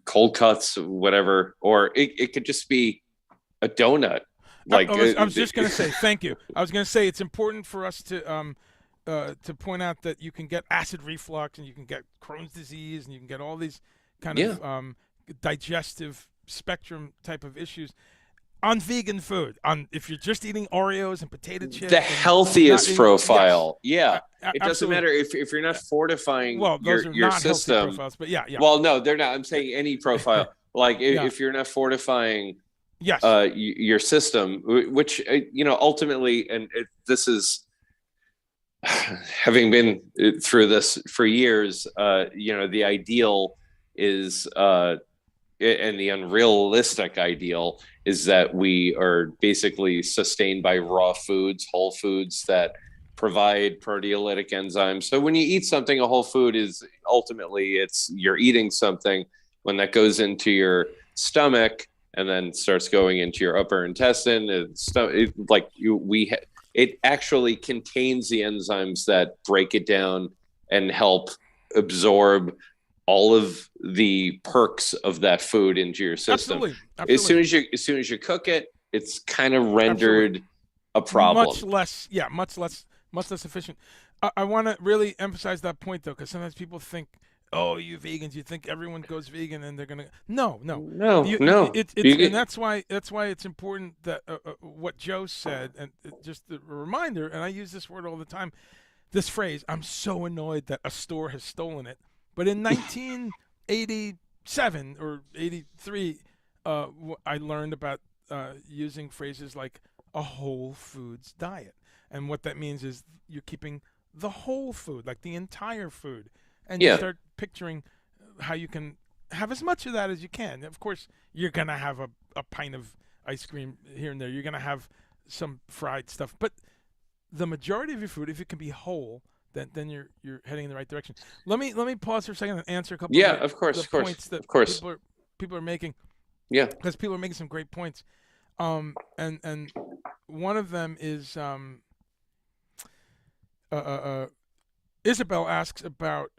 cold cuts, whatever, or it could just be a donut. Like I was just going to say, thank you. I was going to say it's important for us to point out that you can get acid reflux and you can get Crohn's disease and you can get all these kind of digestive spectrum type of issues on vegan food. If you're just eating Oreos and potato chips, the healthiest profile. Yes. It doesn't matter if you're not fortifying those your not system. Profiles, but yeah. Well, no, they're not. I'm saying any profile. Like if you're not fortifying your system, which ultimately, and this is having been through this for years, the ideal is and the unrealistic ideal is that we are basically sustained by raw foods, whole foods that provide proteolytic enzymes. So when you eat something, a whole food is ultimately you're eating something. When that goes into your stomach and then starts going into your upper intestine, it actually contains the enzymes that break it down and help absorb all of the perks of that food into your system. Absolutely. As soon as you cook it, it's kind of rendered a problem. Much less efficient. I want to really emphasize that point though, because sometimes people think, "Oh, you vegans, you think everyone goes vegan and they're gonna." No. And that's why it's important that what Joe said, and just a reminder. And I use this word all the time. This phrase, I'm so annoyed that a store has stolen it. But in 1987 or 83, I learned about using phrases like a whole foods diet. And what that means is you're keeping the whole food, like the entire food. And you start picturing how you can have as much of that as you can. Of course, you're going to have a pint of ice cream here and there. You're going to have some fried stuff. But the majority of your food, if it can be whole, then you're heading in the right direction. Let me pause for a second and answer a couple of points that people are making. Yeah. Because people are making some great points. And one of them is Isabel asks about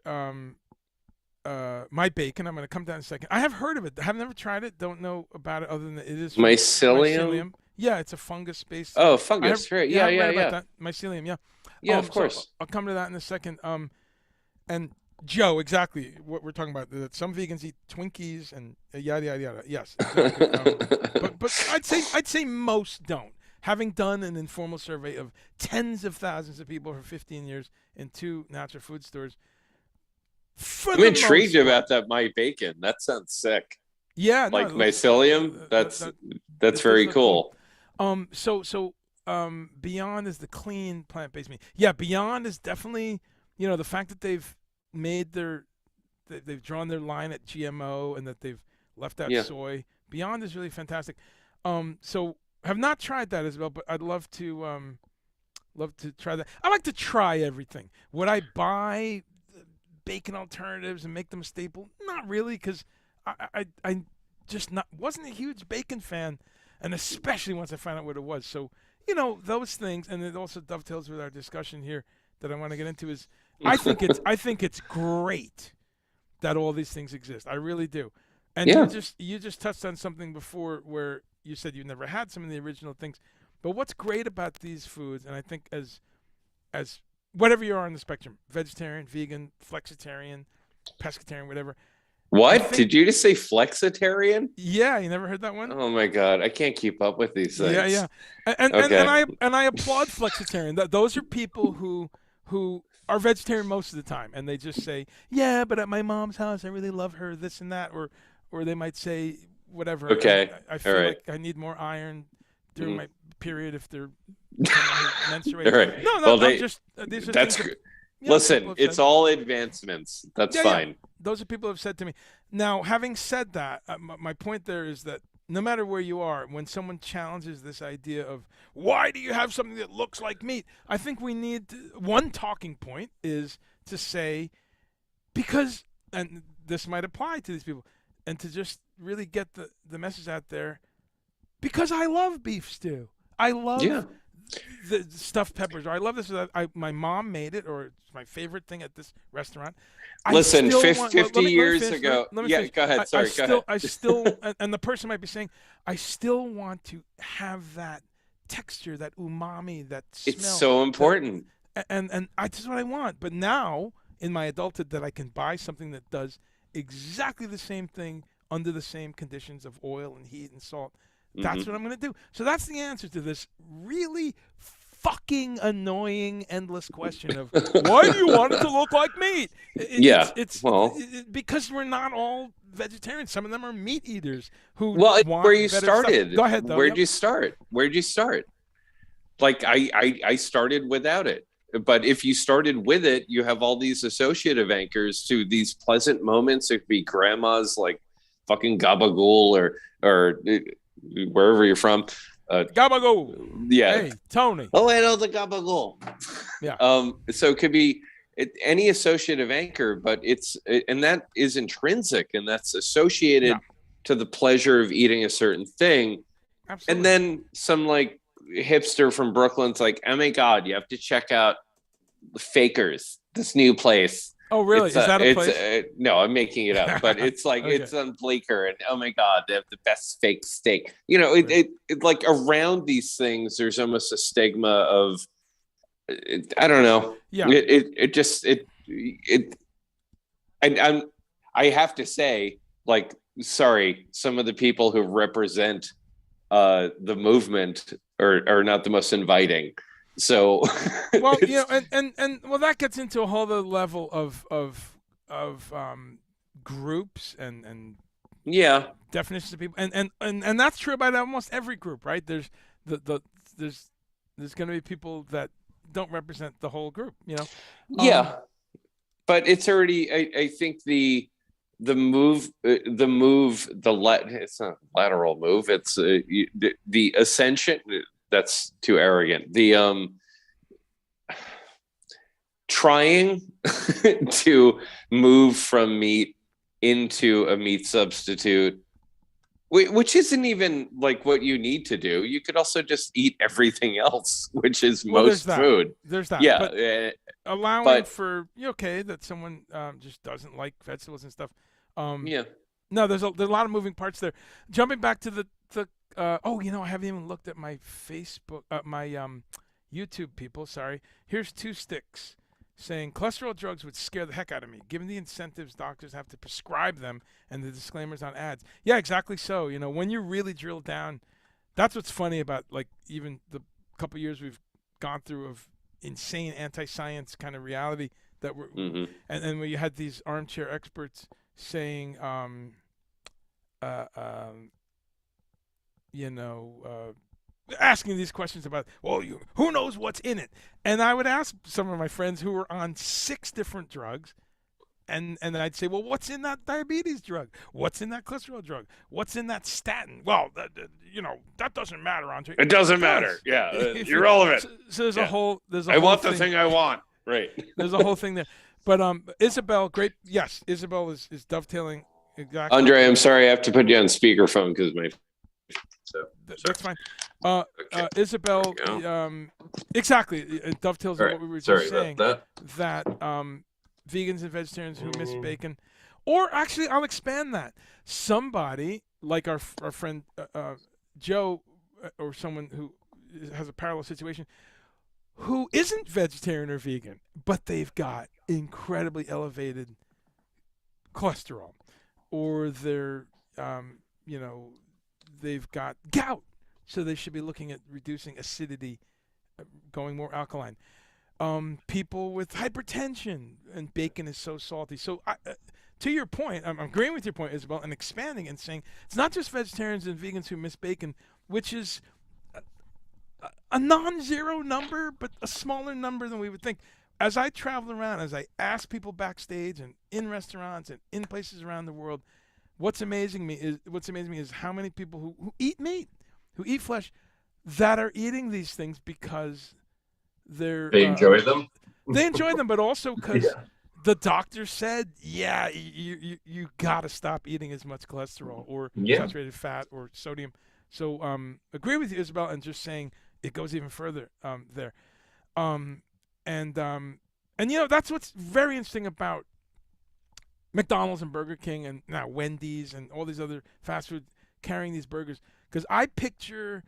my bacon. I'm going to come down in a second. I have heard of it. I've never tried it. Don't know about it other than that it is mycelium. Yeah, it's a fungus-based. Oh, fungus, right? Yeah. That. Mycelium, yeah. Yeah, of course. So I'll come to that in a second. And Joe, exactly what we're talking about. That some vegans eat Twinkies and yada yada yada. Yes, exactly. but I'd say most don't. Having done an informal survey of tens of thousands of people for 15 years in 2 natural food stores, I'm intrigued about that. My bacon. That sounds sick. Yeah, like mycelium. That's very cool. So Beyond is the clean plant-based meat. Yeah, Beyond is definitely, the fact that they've drawn their line at GMO and that they've left out soy. Beyond is really fantastic. So have not tried that as well, but I'd love to try that. I like to try everything. Would I buy bacon alternatives and make them a staple? Not really, because I just wasn't a huge bacon fan, and especially once I found out what it was. So those things, and it also dovetails with our discussion here that I want to get into is I think it's great that all these things exist. I really do. And you just touched on something before where you said you never had some of the original things. But what's great about these foods, and I think as whatever you are on the spectrum, vegetarian, vegan, flexitarian, pescatarian, whatever. What? Did you just say flexitarian? Yeah, you never heard that one? Oh my God, I can't keep up with these things. Yeah. And I applaud flexitarian. Those are people who are vegetarian most of the time, and they just say, "Yeah, but at my mom's house, I really love her, this and that," or they might say whatever. Okay, I feel like I need more iron during my period if they're menstruating. Right. No, Well, I'm just these are that's things that, listen. It's all advancements. That's fine. Those are people who have said to me. Now, having said that, my point there is that no matter where you are, when someone challenges this idea of why do you have something that looks like meat, I think we need one talking point is to say because, and this might apply to these people, and to just really get the message out there. Because I love beef stew. I love the stuffed peppers. Or I love this. My mom made it, or it's my favorite thing at this restaurant. Listen, 50 years ago. Go ahead. Sorry, go ahead. I still, and the person might be saying, I still want to have that texture, that umami, that smell. It's so important. And that's what I want. But now, in my adulthood, that I can buy something that does exactly the same thing under the same conditions of oil and heat and salt. That's what I'm going to do. So that's the answer to this really fucking annoying, endless question of why do you want it to look like meat? It's because we're not all vegetarians. Some of them are meat eaters who want where you better started. Stuff. Go ahead, though. Where'd you start? Like I started without it. But if you started with it, you have all these associative anchors to these pleasant moments. It could be grandma's like fucking gabagool or wherever you're from. Gabagool. Yeah. Hey, Tony. Oh, I know the gabagool. Yeah. So it could be any associative anchor, but and that is intrinsic and that's associated to the pleasure of eating a certain thing. Absolutely. And then some like hipster from Brooklyn's like, oh my God, you have to check out Fakers, this new place. Oh, really? Is that a place? No, I'm making it up, but it's like Okay. It's on Bleecker, and oh my God, they have the best fake steak. You know, it like around these things, there's almost a stigma of, I don't know. Yeah. I have to say, like, sorry, some of the people who represent the movement are not the most inviting. So well, you know, and well, that gets into a whole other level of groups and definitions of people, and that's true about almost every group, right? There's there's going to be people that don't represent the whole group, you know. But it's already. I think the move, it's not a lateral move. It's the ascension. That's too arrogant. The trying to move from meat into a meat substitute, which isn't even like what you need to do. You could also just eat everything else, which is most food. There's that. Yeah, but allowing for that someone just doesn't like vegetables and stuff. No, there's a lot of moving parts there. Jumping back to the I haven't even looked at my Facebook, my YouTube people. Sorry. Here's 2 sticks saying cholesterol drugs would scare the heck out of me. Given the incentives doctors have to prescribe them and the disclaimers on ads. Yeah, exactly. So, you know, when you really drill down, that's what's funny about like even the couple years we've gone through of insane anti-science kind of reality that we're, and when you had these armchair experts saying, asking these questions about, who knows what's in it? And I would ask some of my friends who were on 6 different drugs, and then I'd say, well, what's in that diabetes drug? What's in that cholesterol drug? What's in that statin? Well, that doesn't matter, Andre. It doesn't matter. Yeah, irrelevant. So there's a whole. I want the thing I want. Right. There's a whole thing there. But Isabel, great. Yes, Isabel is dovetailing exactly. Andre, I'm sorry, I have to put you on speakerphone because my. So that's fine. Isabel, exactly. It dovetails on what we were just saying. That vegans and vegetarians who miss bacon, or actually, I'll expand that. Somebody like our friend Joe, or someone who has a parallel situation, who isn't vegetarian or vegan, but they've got incredibly elevated cholesterol, or they're they've got gout, so they should be looking at reducing acidity, going more alkaline. People with hypertension, and bacon is so salty. So to your point, I'm agreeing with your point, Isabel, and expanding and saying it's not just vegetarians and vegans who miss bacon, which is a non-zero number, but a smaller number than we would think. As I travel around, as I ask people backstage and in restaurants and in places around the world, what's amazing me is how many people who eat meat, who eat flesh, that are eating these things because they enjoy them. They enjoy them, but also because Yeah. the doctor said, yeah, you got to stop eating as much cholesterol or saturated fat or sodium. So agree with you, Isabel, and just saying it goes even further there. And that's what's very interesting about McDonald's and Burger King and now Wendy's and all these other fast food carrying these burgers. Because I picture,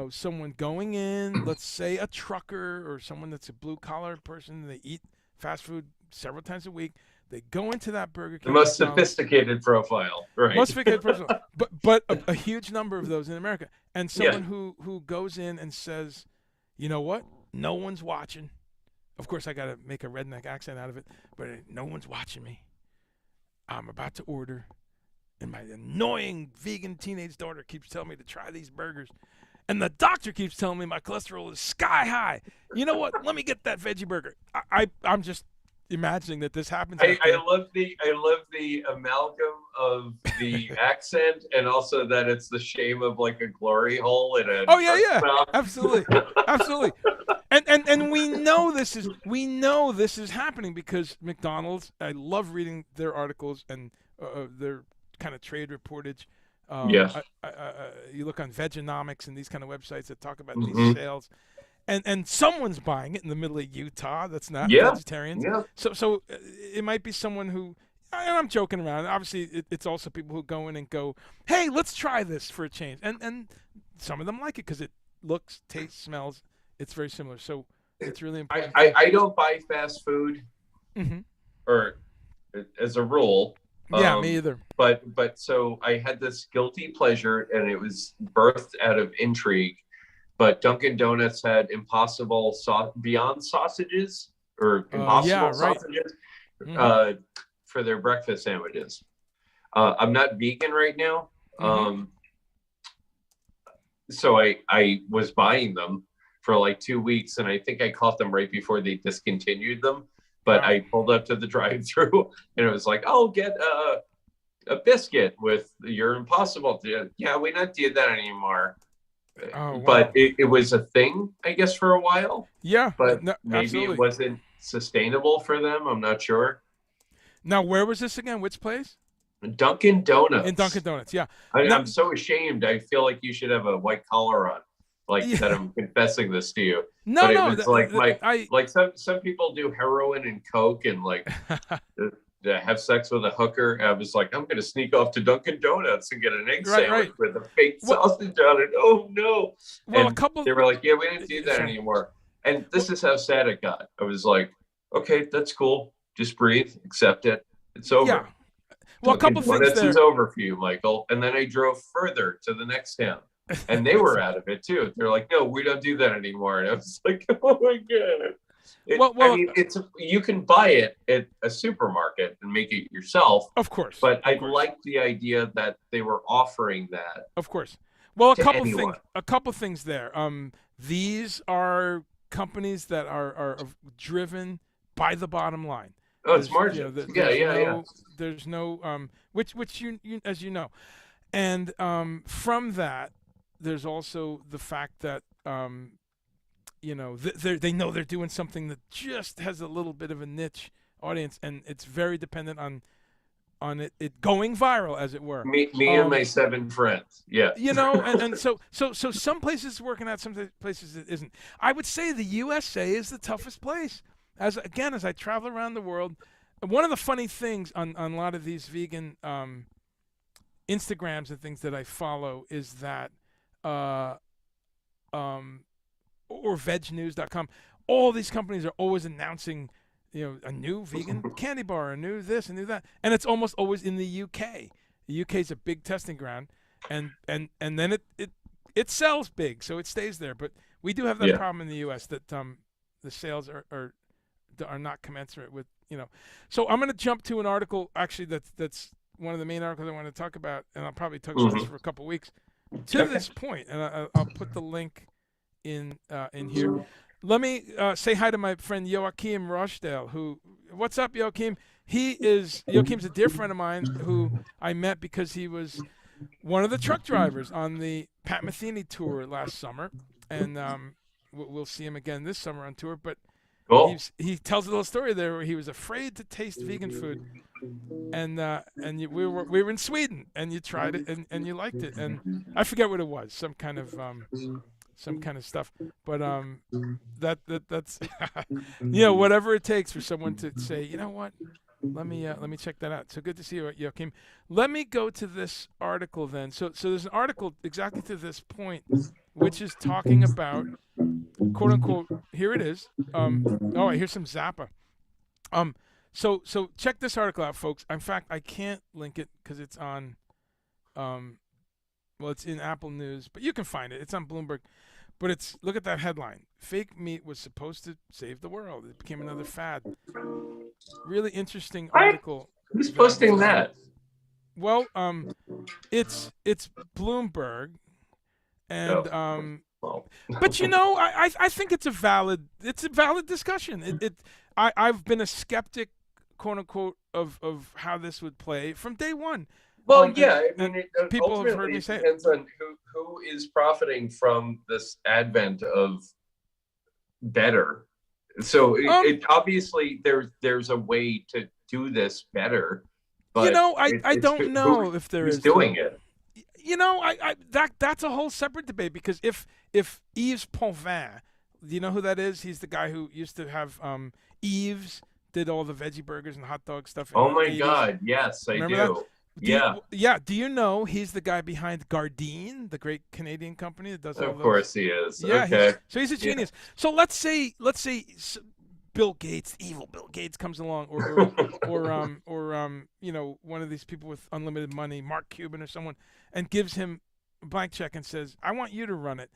someone going in, let's say a trucker or someone that's a blue-collar person, they eat fast food several times a week. They go into that Burger King. The most sophisticated profile, right? Most sophisticated profile, but a huge number of those in America. And someone who goes in and says, you know what? No one's watching. Of course, I got to make a redneck accent out of it, but no one's watching me. I'm about to order, and my annoying vegan teenage daughter keeps telling me to try these burgers. And the doctor keeps telling me my cholesterol is sky high. You know what? Let me get that veggie burger. I'm just imagining that this happens. I love the amalgam of the accent and also that it's the shame of like a glory hole in a. Oh yeah, absolutely. And we know this is happening because McDonald's. I love reading their articles and their kind of trade reportage. You look on Veganomics and these kind of websites that talk about these sales, and someone's buying it in the middle of Utah that's not vegetarians. Yeah. So it might be someone who, and I'm joking around. Obviously, it's also people who go in and go, hey, let's try this for a change, and some of them like it because it looks, tastes, smells. It's very similar. So it's really important. I don't buy fast food, or as a rule. Yeah, me either. But so I had this guilty pleasure, and it was birthed out of intrigue. But Dunkin' Donuts had Impossible Beyond sausages or Impossible sausages for their breakfast sandwiches. I'm not vegan right now, so I was buying them for like 2 weeks, and I think I caught them right before they discontinued them. But I pulled up to the drive-thru, and it was like, "Oh, get a biscuit with your Impossible." Yeah, we don't do that anymore. Oh, wow. But it was a thing, I guess, for a while. Yeah, but maybe it wasn't sustainable for them. I'm not sure. Now, where was this again? Which place? Dunkin' Donuts. In Dunkin' Donuts, yeah. I'm so ashamed. I feel like you should have a white collar on. That I'm confessing this to you. No, some people do heroin and coke and have sex with a hooker. I was like, I'm going to sneak off to Dunkin' Donuts and get an egg sandwich with a fake sausage on it. Oh no! Well, and they were like, yeah, we didn't do that anymore. And this is how sad it got. I was like, okay, that's cool. Just breathe, accept it. It's over. Yeah. Well, a couple things there. It's over for you, Michael. And then I drove further to the next town. And they were out of it too. They're like, no, we don't do that anymore. And I was like, oh my god. I mean, you can buy it at a supermarket and make it yourself. Of course. But I like the idea that they were offering that. Of course. Well, a couple things there. These are companies that are driven by the bottom line. Oh, it's margin. There's no which you as you know. And from that, there's also the fact that they know they're doing something that just has a little bit of a niche audience, and it's very dependent on it going viral, as it were. Me and my 7 friends. Yeah. And so some places it's working out, some places it isn't. I would say the USA is the toughest place. As I travel around the world, one of the funny things on a lot of these vegan Instagrams and things that I follow is that or vegnews.com, all these companies are always announcing, a new vegan candy bar, a new this, a new that, and it's almost always in the UK. The UK is a big testing ground, and then it sells big, so it stays there. But we do have that problem in the US that the sales are not commensurate with, So I'm going to jump to an article actually that's one of the main articles I want to talk about, and I'll probably talk about this for a couple of weeks. To this point, and I'll put the link in here. Let me say hi to my friend Joachim Rochdale. What's up, Joachim? Joachim's a dear friend of mine who I met because he was one of the truck drivers on the Pat Metheny tour last summer, and we'll see him again this summer on tour. But Cool. he tells a little story there where he was afraid to taste vegan food, and we were in Sweden, and you tried it and you liked it, and I forget what it was, some kind of stuff, but that's whatever it takes for someone to say, you know what, let me check that out. So good to see you, Joachim. Let me go to this article then. So there's an article exactly to this point, which is talking about, quote unquote, here it is. Here's some Zappa. So check this article out, folks. In fact, I can't link it because it's on, it's in Apple News, but you can find it. It's on Bloomberg. But look at that headline. Fake meat was supposed to save the world. It became another fad. Really interesting article. Who's posting that? Well, it's Bloomberg, and but I think it's a valid discussion. I've been a skeptic, quote unquote, of how this would play from day one. Well, I mean, people have heard me say it. Depends on who is profiting from this advent of better. So it obviously there's a way to do this better. But I don't know if there is doing it. That's a whole separate debate, because if Yves Pauvin, do you know who that is? He's the guy who used to have Yves did all the veggie burgers and hot dog stuff. Oh my God, yes, I do. Do you know he's the guy behind Gardein, the great Canadian company that does all those? Of course he is. Yeah, okay. He's a genius. Yeah. So let's say Bill Gates, evil Bill Gates, comes along, or one of these people with unlimited money, Mark Cuban or someone, and gives him a blank check and says, "I want you to run it."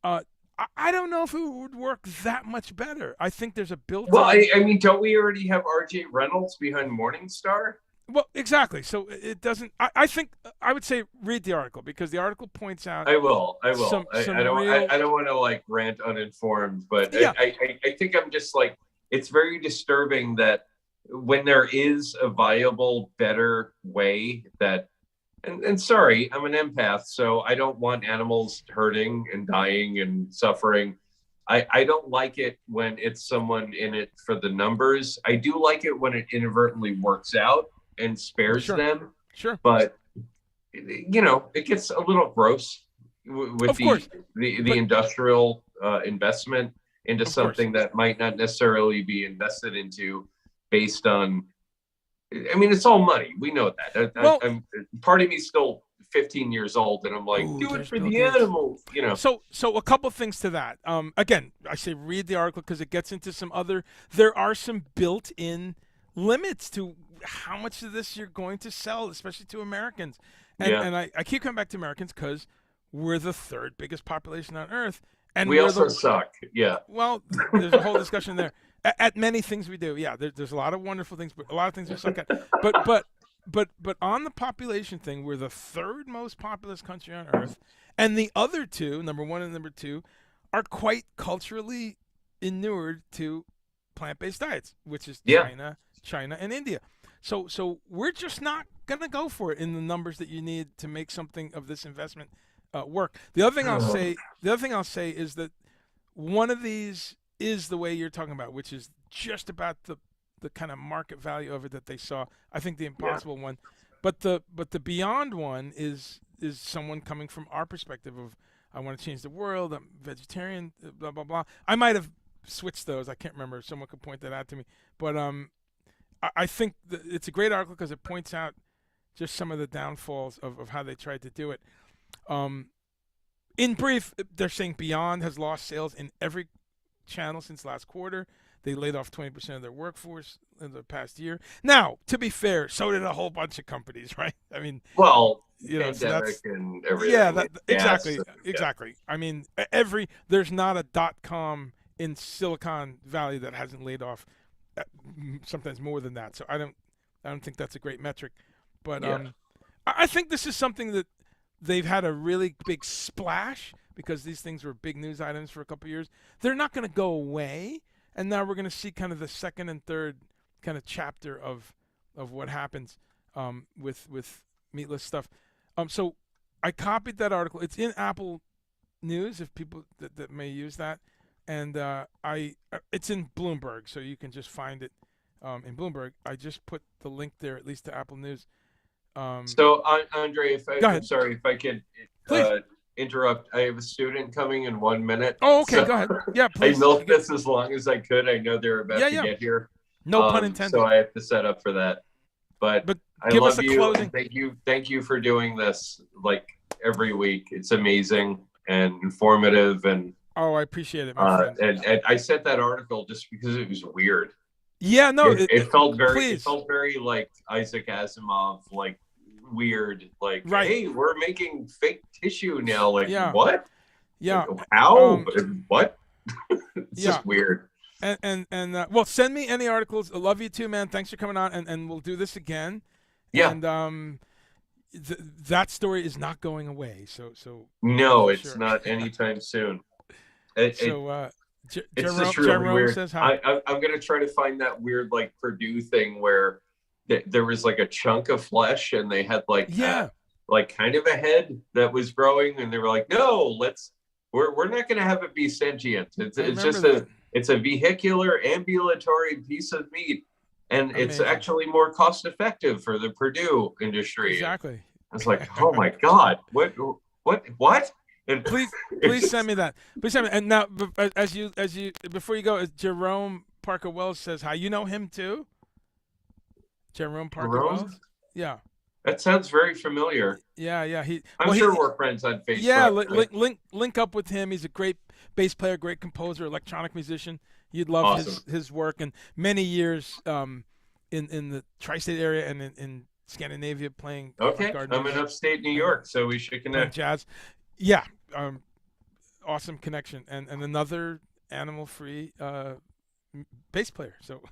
I don't know if it would work that much better. I think there's a built-in. Well, I mean, don't we already have R.J. Reynolds behind Morningstar? Well, exactly. So it doesn't. I think I would say read the article, because the article points out. I will. I don't want to rant uninformed, but yeah. I think I'm just it's very disturbing that when there is a viable, better way that. And sorry, I'm an empath, so I don't want animals hurting and dying and suffering. I don't like it when it's someone in it for the numbers. I do like it when it inadvertently works out and spares them. Sure. But it gets a little gross with the industrial investment into something that might not necessarily be invested into based on. I mean, it's all money. We know that. Part of me still 15 years old, and I'm like, do it for the animals, So a couple things to that. Again, I say read the article because it gets into some other. There are some built-in limits to how much of this you're going to sell, especially to Americans. And I keep coming back to Americans because we're the third biggest population on Earth, and we also suck. Yeah. Well, there's a whole discussion there. At many things we do, there's a lot of wonderful things, but a lot of things we suck at. But on the population thing, we're the third most populous country on Earth, and the other two, number one and number two, are quite culturally inured to plant-based diets, which is China, and India. So we're just not gonna go for it in the numbers that you need to make something of this investment work. The other thing I'll say is that one of these is the way you're talking about, which is just about the kind of market value of it that they saw. I think the Impossible one, but the Beyond one is someone coming from our perspective of, I want to change the world, I'm vegetarian, blah blah blah. I might have switched those. I can't remember. Someone could point that out to me. But I think it's a great article because it points out just some of the downfalls of how they tried to do it. In brief, they're saying Beyond has lost sales in every channel since last quarter. They laid off 20% of their workforce in the past year. Now, to be fair, so did a whole bunch of companies, right? I mean, pandemic and everything. Yeah, exactly. I mean, there's not a .com in Silicon Valley that hasn't laid off sometimes more than that. So I don't think that's a great metric. But I think this is something that they've had a really big splash because these things were big news items for a couple of years. They're not going to go away, and now we're going to see kind of the second and third kind of chapter of what happens with meatless stuff. So I copied that article. It's in Apple News if people that may use that, and it's in Bloomberg, so you can just find it in Bloomberg. I just put the link there, at least to Apple News. So Andre, I'm sorry if I could interrupt. I have a student coming in 1 minute. Oh, okay, so go ahead. Yeah, please. I milked this as long as I could. I know they're about to get here. No pun intended. So I have to set up for that. But I give love us a you. Closing. Thank you for doing this like every week. It's amazing and informative. And I appreciate it, my friend. And I sent that article just because it was weird. Yeah, no, it felt very like Isaac Asimov, like weird. Like, hey, we're making fake tissue now. Like, what? Yeah. Like, how? What? It's just weird. And well, send me any articles. I love you too, man. Thanks for coming on, and we'll do this again. Yeah. And that story is not going away. So no, it's not anytime soon. It's just really weird. Says hi. I'm gonna try to find that weird like Purdue thing where there was like a chunk of flesh and they had like like kind of a head that was growing, and they were like, no, we're not gonna have it be sentient. It's just it's a vehicular ambulatory piece of meat, and it's actually more cost effective for the Purdue industry. Exactly. I was like, oh my God, what? And please send me that. Please send me. And now, as you before you go, Jerome Parker Wells says hi. You know him too? Jerome Parker Wells. Yeah. That sounds very familiar. Yeah. I'm sure we're friends on Facebook. Yeah, link up with him. He's a great bass player, great composer, electronic musician. You'd love his work, and many years in the tri-state area and in Scandinavia playing. Okay, I'm in upstate New York, so we should connect. Jazz. Yeah, awesome connection, and another animal-free bass player. So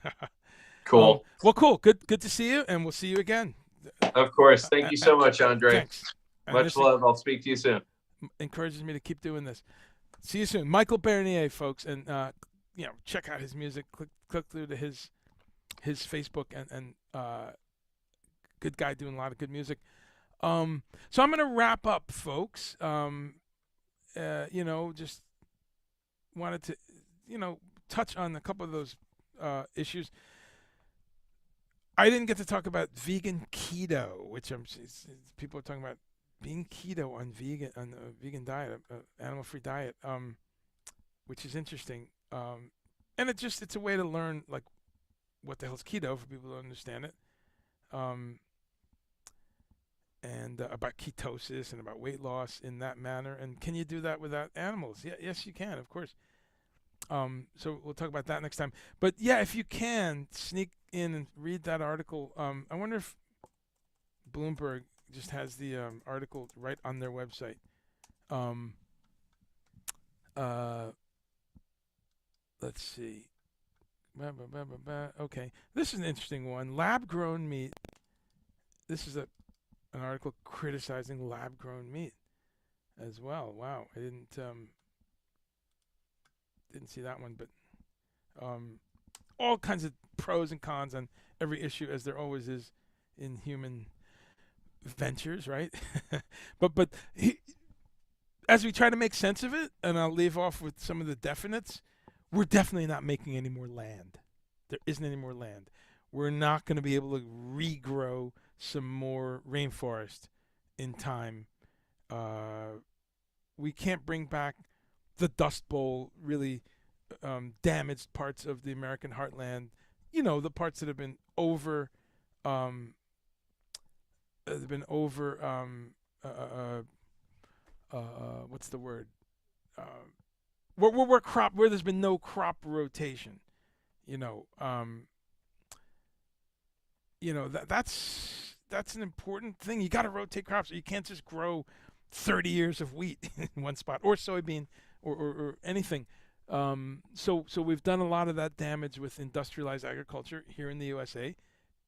cool. Well, cool. Good to see you, and we'll see you again. Of course. Thank you so much, Andre. Thanks. Much love. I'll speak to you soon. Encourages me to keep doing this. See you soon, Michael Bernier, folks, and check out his music. Click through to his Facebook, and good guy doing a lot of good music. So I'm gonna wrap up, folks. Just wanted to touch on a couple of those issues. I didn't get to talk about vegan keto, which people are talking about being keto on a vegan diet, animal-free diet, which is interesting. And it's a way to learn like what the hell's keto for people to understand it, and about ketosis and about weight loss in that manner. And can you do that without animals? Yeah, yes, you can, of course. So we'll talk about that next time. But yeah, if you can sneak in and read that article, I wonder if Bloomberg just has the article right on their website. Let's see. Okay, this is an interesting one. Lab-grown meat. This is an article criticizing lab-grown meat as well. Wow, I didn't see that one, but all kinds of pros and cons on every issue, as there always is in human ventures, right? but as we try to make sense of it, and I'll leave off with some of the definites, we're definitely not making any more land. There isn't any more land. We're not going to be able to regrow some more rainforest in time. We can't bring back the Dust Bowl really damaged parts of the American heartland. The parts that have been over what's the word? Where there's been no crop rotation. That's an important thing. You got to rotate crops. You can't just grow 30 years of wheat in one spot, or soybean, or anything. So we've done a lot of that damage with industrialized agriculture here in the USA,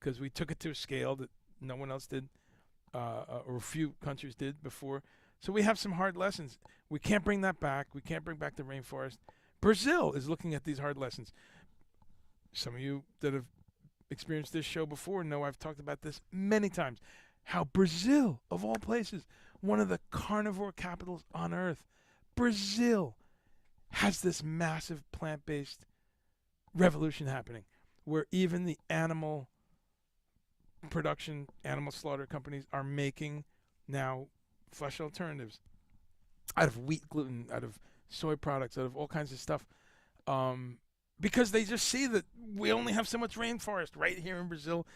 because we took it to a scale that no one else did, or a few countries did before. So we have some hard lessons. We can't bring that back. We can't bring back the rainforest. Brazil is looking at these hard lessons. Some of you that have experienced this show before know I've talked about this many times. How Brazil, of all places, one of the carnivore capitals on earth, Brazil has this massive plant-based revolution happening where even the animal production, animal slaughter companies are making now flesh alternatives out of wheat gluten, out of soy products, out of all kinds of stuff, because they just see that we only have so much rainforest right here in Brazil.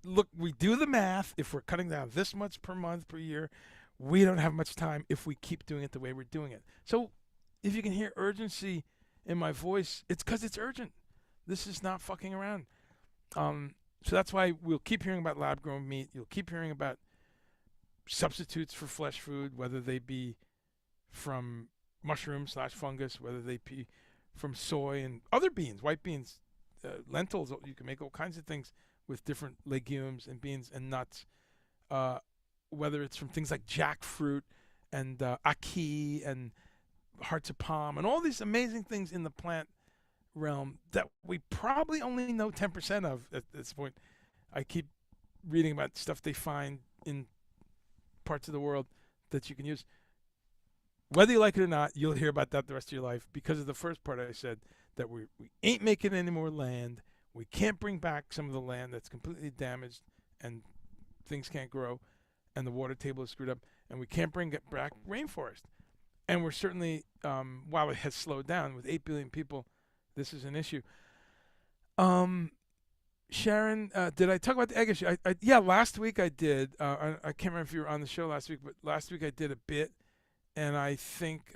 Look, we do the math. If we're cutting down this much per month, per year, we don't have much time if we keep doing it the way we're doing it. So if you can hear urgency in my voice, it's because it's urgent. This is not fucking around. So that's why we'll keep hearing about lab-grown meat. You'll keep hearing about substitutes for flesh food, whether they be from mushroom/fungus, whether they be from soy and other beans, white beans, lentils. You can make all kinds of things with different legumes and beans and nuts, whether it's from things like jackfruit and ackee and hearts of palm and all these amazing things in the plant realm that we probably only know 10% of at this point. I keep reading about stuff they find in parts of the world that you can use. Whether you like it or not, you'll hear about that the rest of your life because of the first part I said, that we ain't making any more land. We can't bring back some of the land that's completely damaged and things can't grow and the water table is screwed up, and we can't bring back rainforest. And we're certainly, while it has slowed down with 8 billion people, this is an issue. Sharon, did I talk about the egg issue? Yeah, last week I did. I can't remember if you were on the show last week, but last week I did a bit, and I think,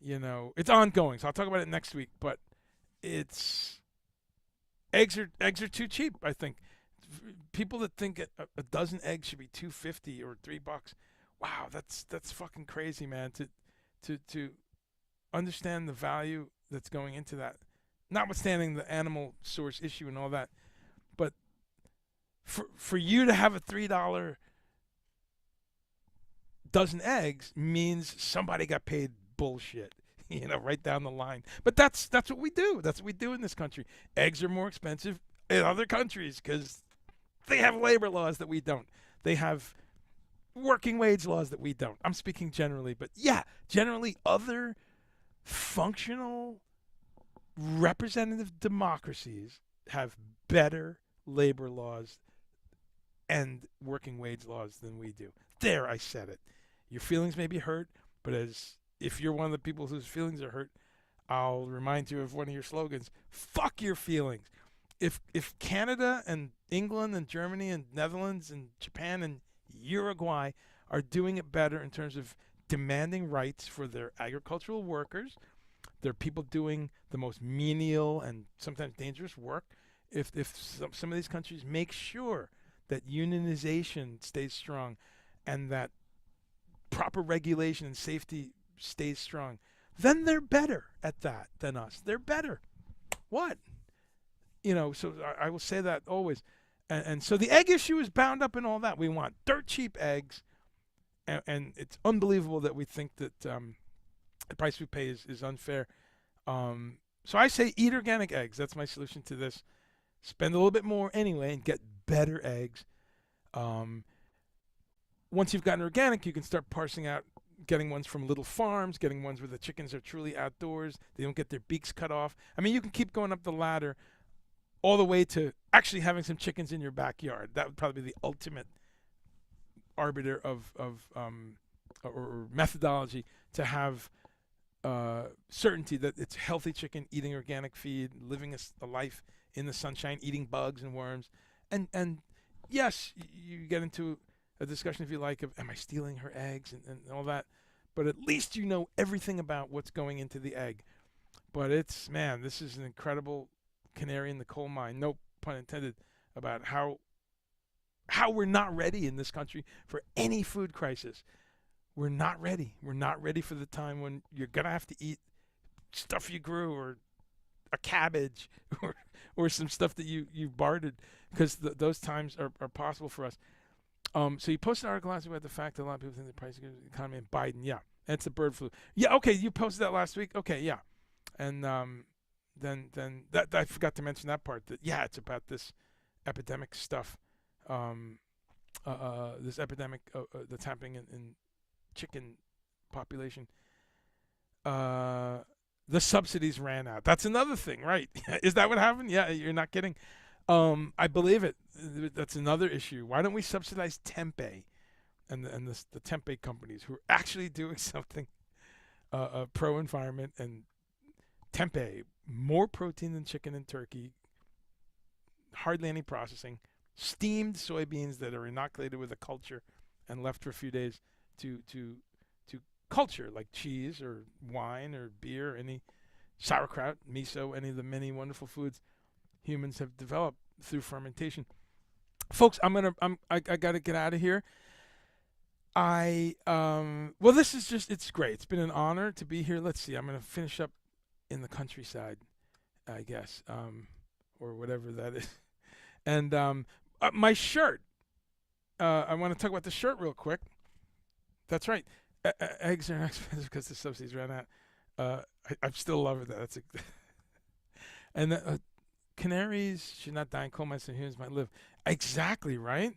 it's ongoing. So I'll talk about it next week. But eggs are too cheap. I think people that think a dozen eggs should be $2.50 or $3. Wow, that's fucking crazy, man. To understand the value that's going into that, notwithstanding the animal source issue and all that, but for you to have a $3 dozen eggs means somebody got paid bullshit, right down the line. But that's what we do. That's what we do in this country. Eggs are more expensive in other countries because they have labor laws that we don't. They have working wage laws that we don't. I'm speaking generally, but yeah, generally other functional representative democracies have better labor laws and working wage laws than we do. There, I said it. Your feelings may be hurt, but if you're one of the people whose feelings are hurt, I'll remind you of one of your slogans: fuck your feelings. If Canada and England and Germany and Netherlands and Japan and Uruguay are doing it better in terms of demanding rights for their agricultural workers, they're people doing the most menial and sometimes dangerous work. If some of these countries make sure that unionization stays strong and that proper regulation and safety stays strong, then they're better at that than us. They're better. What? So I will say that always. And so the egg issue is bound up in all that. We want dirt cheap eggs, and it's unbelievable that we think that the price we pay is unfair. So I say eat organic eggs. That's my solution to this. Spend a little bit more anyway and get better eggs. Once you've gotten organic, you can start parsing out, getting ones from little farms, getting ones where the chickens are truly outdoors. They don't get their beaks cut off. I mean, you can keep going up the ladder all the way to actually having some chickens in your backyard. That would probably be the ultimate arbiter of or methodology to have certainty that it's healthy chicken eating organic feed, living a life in the sunshine, eating bugs and worms. And yes, you get into a discussion, if you like, of am I stealing her eggs and all that, but at least you know everything about what's going into the egg. But this is an incredible canary in the coal mine, no pun intended, about how we're not ready in this country for any food crisis. We're not ready. We're not ready for the time when you're going to have to eat stuff you grew or a cabbage or some stuff that you bartered, because those times are possible for us. So you posted an article last week about the fact that a lot of people think the price of the economy and Biden. Yeah, and it's the bird flu. Yeah, okay, you posted that last week. Okay, yeah, and then that I forgot to mention that part. That yeah, it's about this epidemic stuff. This epidemic that's happening in chicken population. The subsidies ran out. That's another thing, right? Is that what happened? Yeah, you're not kidding. I believe it. That's another issue. Why don't we subsidize tempeh and the tempeh companies who are actually doing something pro environment? And tempeh, more protein than chicken and turkey, hardly any processing, steamed soybeans that are inoculated with a culture and left for a few days to culture, like cheese or wine or beer, any sauerkraut, miso, any of the many wonderful foods humans have developed through fermentation. Folks, I got to get out of here. Well, this is just, it's great. It's been an honor to be here. Let's see. I'm going to finish up in the countryside, I guess, or whatever that is. And my shirt. I want to talk about the shirt real quick. That's right. Eggs are expensive because the subsidies ran out. I'm still loving that. That's and canaries should not die, and coal mice and humans might live. Exactly right.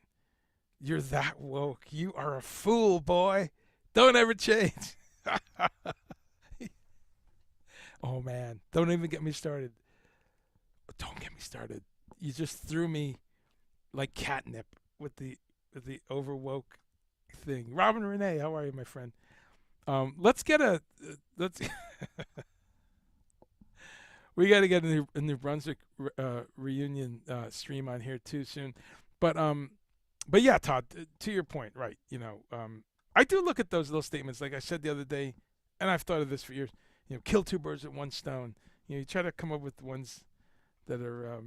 You're that woke. You are a fool, boy. Don't ever change. Oh man, don't even get me started. Don't get me started. You just threw me like catnip with the overwoke thing. Robin Renee, how are you, my friend? Let's we got to get a New Brunswick reunion stream on here too soon. But yeah, Todd, to your point, right? You know, I do look at those little statements, like I said the other day, and I've thought of this for years. You know, kill two birds with one stone. You know, you try to come up with ones that are.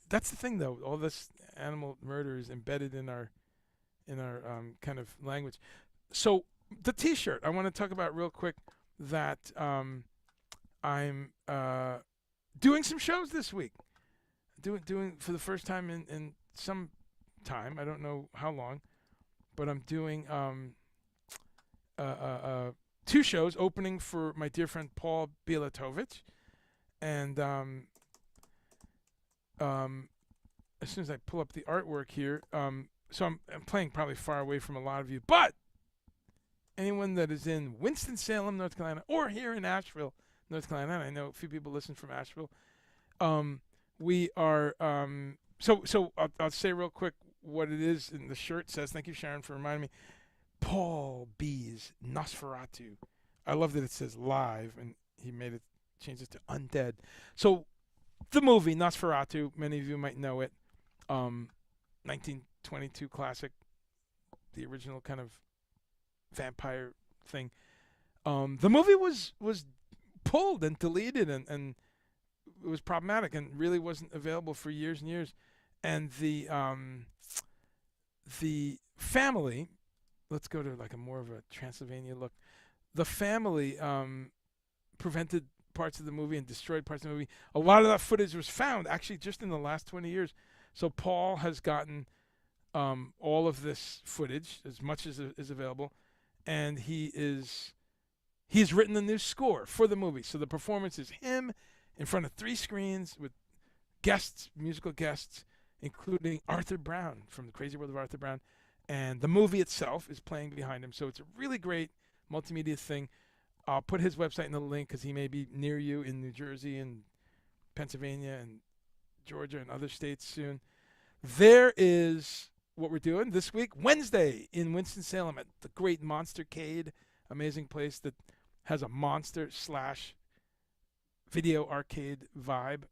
That's the thing, though. All this animal murder is embedded in our kind of language. So the T-shirt I want to talk about real quick. That I'm doing some shows this week. Doing for the first time in some time. I don't know how long, but I'm doing 2 shows opening for my dear friend Paul Bielatovich, and as soon as I pull up the artwork here, so I'm playing probably far away from a lot of you, but anyone that is in Winston-Salem, North Carolina, or here in Asheville, North Carolina, and I know a few people listen from Asheville, we are, so I'll say real quick what it is, and the shirt says, thank you, Sharon, for reminding me, Paul B's Nosferatu. I love that it says live, and he changed it to undead. So the movie Nosferatu, many of you might know it, 1922 classic, the original kind of vampire thing. The movie was pulled and deleted, and it was problematic and really wasn't available for years and years. And the family, let's go to like a more of a Transylvania look. The family prevented parts of the movie and destroyed parts of the movie. A lot of that footage was found actually just in the last 20 years. So Paul has gotten all of this footage, as much as is available, and he's written a new score for the movie. So the performance is him in front of 3 screens with guests, musical guests, including Arthur Brown from The Crazy World of Arthur Brown, and the movie itself is playing behind him. So it's a really great multimedia thing. I'll put his website in the link because he may be near you in New Jersey and Pennsylvania and Georgia and other states soon. There is what we're doing this week, Wednesday in Winston-Salem at the great Monstercade, amazing place that has a monster / video arcade vibe.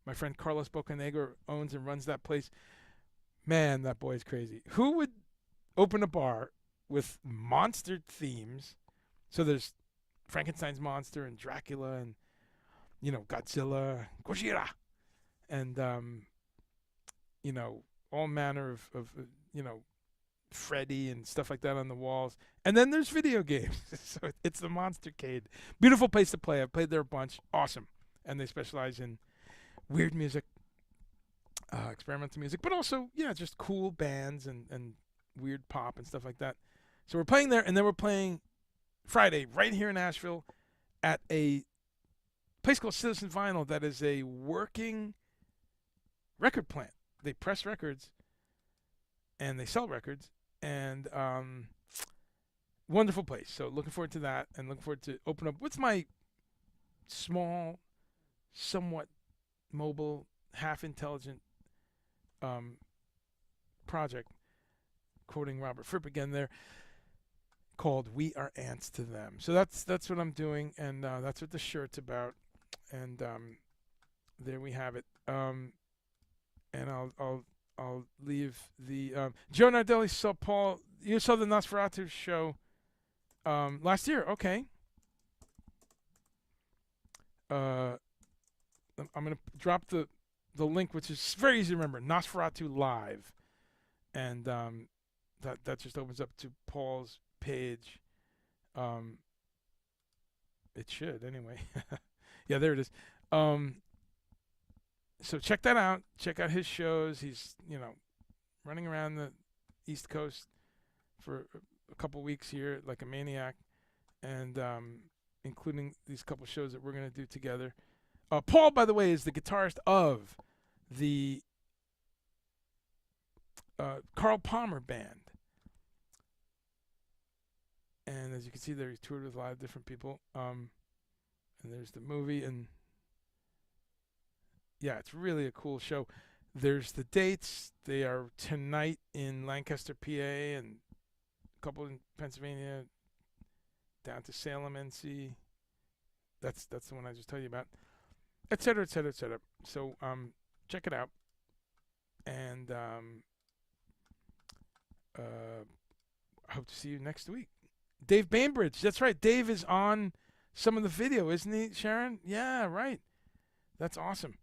My friend Carlos Bocanegra owns and runs that place. Man, that boy is crazy. Who would open a bar with monster themes? So there's Frankenstein's monster and Dracula and, you know, Godzilla, Gojira, and, you know, all manner of you know, Freddy and stuff like that on the walls. And then there's video games. So it's the Monstercade. Beautiful place to play. I've played there a bunch. Awesome. And they specialize in weird music, experimental music, but also just cool bands and weird pop and stuff like that. So we're playing there, and then we're playing Friday right here in Asheville at a place called Citizen Vinyl that is a working record plant. They press records and they sell records, and wonderful place. So looking forward to that, and looking forward to open up with my small, somewhat mobile, half intelligent project, quoting Robert Fripp again there, called "We Are Ants to Them." So that's what I'm doing, and that's what the shirt's about. And there we have it. And I'll leave the Joe Nardelli saw Paul. You saw the Nosferatu show last year. Okay. I'm gonna drop the link, which is very easy to remember. Nosferatu Live, and that just opens up to Paul's page. It should anyway. Yeah, there it is. So check that out. Check out his shows. He's running around the East Coast for a couple weeks here like a maniac, and including these couple shows that we're gonna do together. Paul, by the way, is the guitarist of the Carl Palmer band. And as you can see there, he's toured with a lot of different people. And there's the movie, and yeah, it's really a cool show. There's the dates. They are tonight in Lancaster, PA, and a couple in Pennsylvania, down to Salem, NC. That's the one I just told you about, et cetera, et cetera, et cetera. So check it out, and I hope to see you next week. Dave Bainbridge, that's right. Dave is on some of the video, isn't he, Sharon? Yeah, right. That's awesome.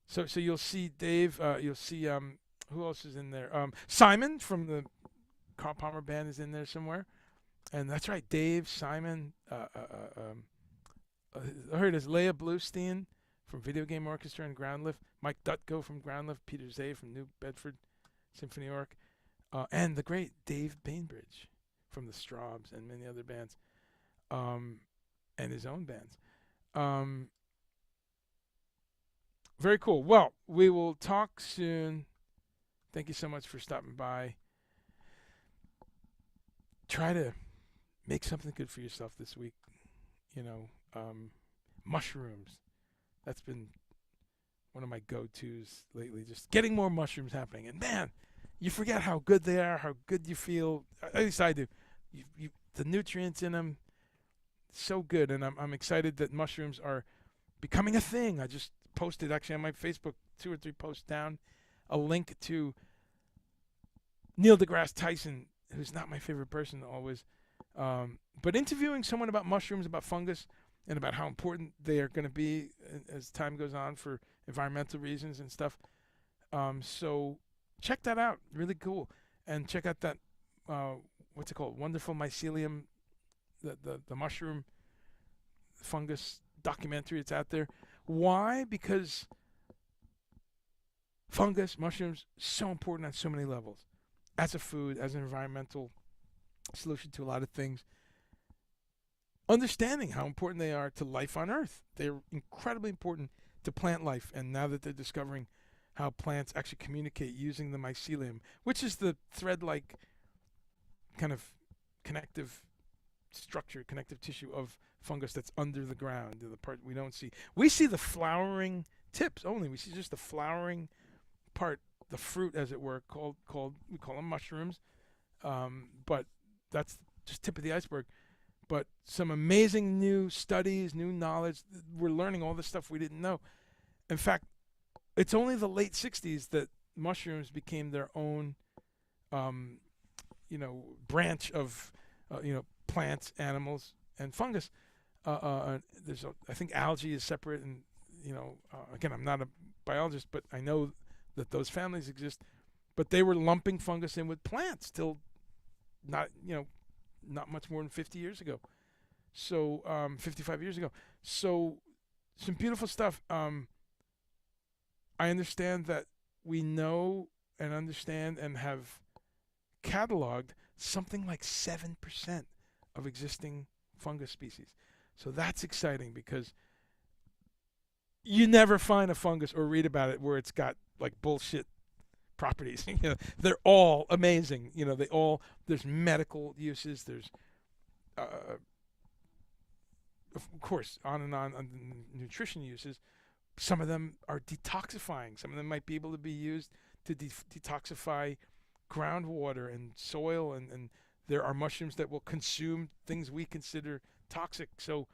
So you'll see Dave. You'll see who else is in there? Simon from the Carl Palmer band is in there somewhere, and that's right. Dave, Simon. Here it is. Leah Bluestein from Video Game Orchestra and Groundlift. Mike Dutko from Groundlift. Peter Zay from New Bedford Symphony Org, and the great Dave Bainbridge from the Straubs and many other bands, and his own bands. Very cool. Well, we will talk soon. Thank you so much for stopping by. Try to make something good for yourself this week. Mushrooms. That's been one of my go-tos lately. Just getting more mushrooms happening. And man, you forget how good they are, how good you feel. At least I do. The nutrients in them, so good. And I'm excited that mushrooms are becoming a thing. I just posted actually on my Facebook 2 or 3 posts down a link to Neil deGrasse Tyson, who's not my favorite person always, but interviewing someone about mushrooms, about fungus, and about how important they are going to be as time goes on for environmental reasons and stuff. So check that out. Really cool. And check out that, what's it called? Wonderful Mycelium, the mushroom fungus documentary. It's out there. Why? Because fungus, mushrooms, so important on so many levels. As a food, as an environmental solution to a lot of things. Understanding how important they are to life on Earth. They're incredibly important to plant life. And now that they're discovering how plants actually communicate using the mycelium, which is the thread-like kind of connective structure, connective tissue of fungus that's under the ground, the part we don't see. We see the flowering tips only. We see just the flowering part, the fruit, as it were, called we call them mushrooms. But that's just tip of the iceberg. But some amazing new studies, new knowledge. We're learning all this stuff we didn't know. In fact, it's only the late 60s that mushrooms became their own, branch of, plants, animals, and fungus. I think algae is separate, and again, I'm not a biologist, but I know that those families exist. But they were lumping fungus in with plants till not much more than 50 years ago. So 55 years ago. So some beautiful stuff. I understand that we know and understand and have cataloged something like 7% of existing fungus species. So that's exciting because you never find a fungus or read about it where it's got like bullshit properties. They're all amazing. There's medical uses. There's, of course, on and on nutrition uses. Some of them are detoxifying. Some of them might be able to be used to detoxify groundwater and soil, and there are mushrooms that will consume things we consider toxic. So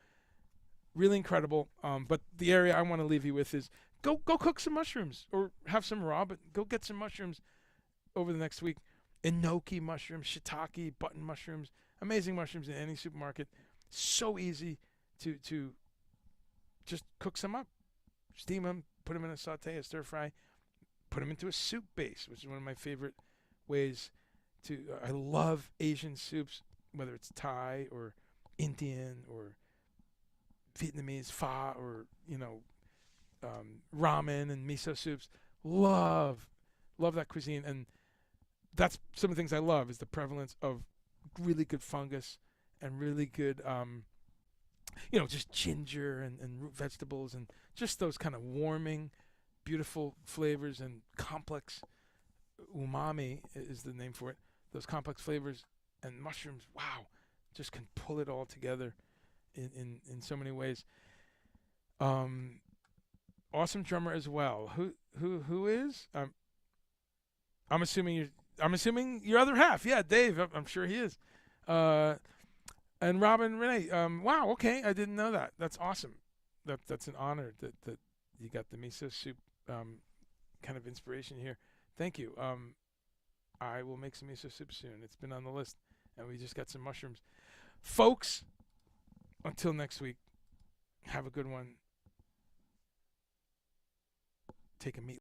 really incredible. But the area I want to leave you with is go cook some mushrooms or have some raw, but go get some mushrooms over the next week. Enoki mushrooms, shiitake, button mushrooms, amazing mushrooms in any supermarket. So easy to just cook some up. Steam them, put them in a saute, a stir fry, put them into a soup base, which is one of my favorite ways to. I love Asian soups, whether it's Thai or Indian or Vietnamese pho or ramen and miso soups. Love that cuisine, and that's some of the things I love is the prevalence of really good fungus and really good just ginger and root vegetables and just those kind of warming, beautiful flavors and complex umami is the name for it. Those complex flavors and mushrooms, wow, just can pull it all together in so many ways. Awesome drummer as well. Who is? I'm assuming your other half. Yeah, Dave. I'm sure he is. And Robin Renee, wow, okay, I didn't know that. That's awesome. That's an honor that you got the miso soup kind of inspiration here. Thank you. I will make some miso soup soon. It's been on the list, and we just got some mushrooms. Folks, until next week, have a good one. Take a meat.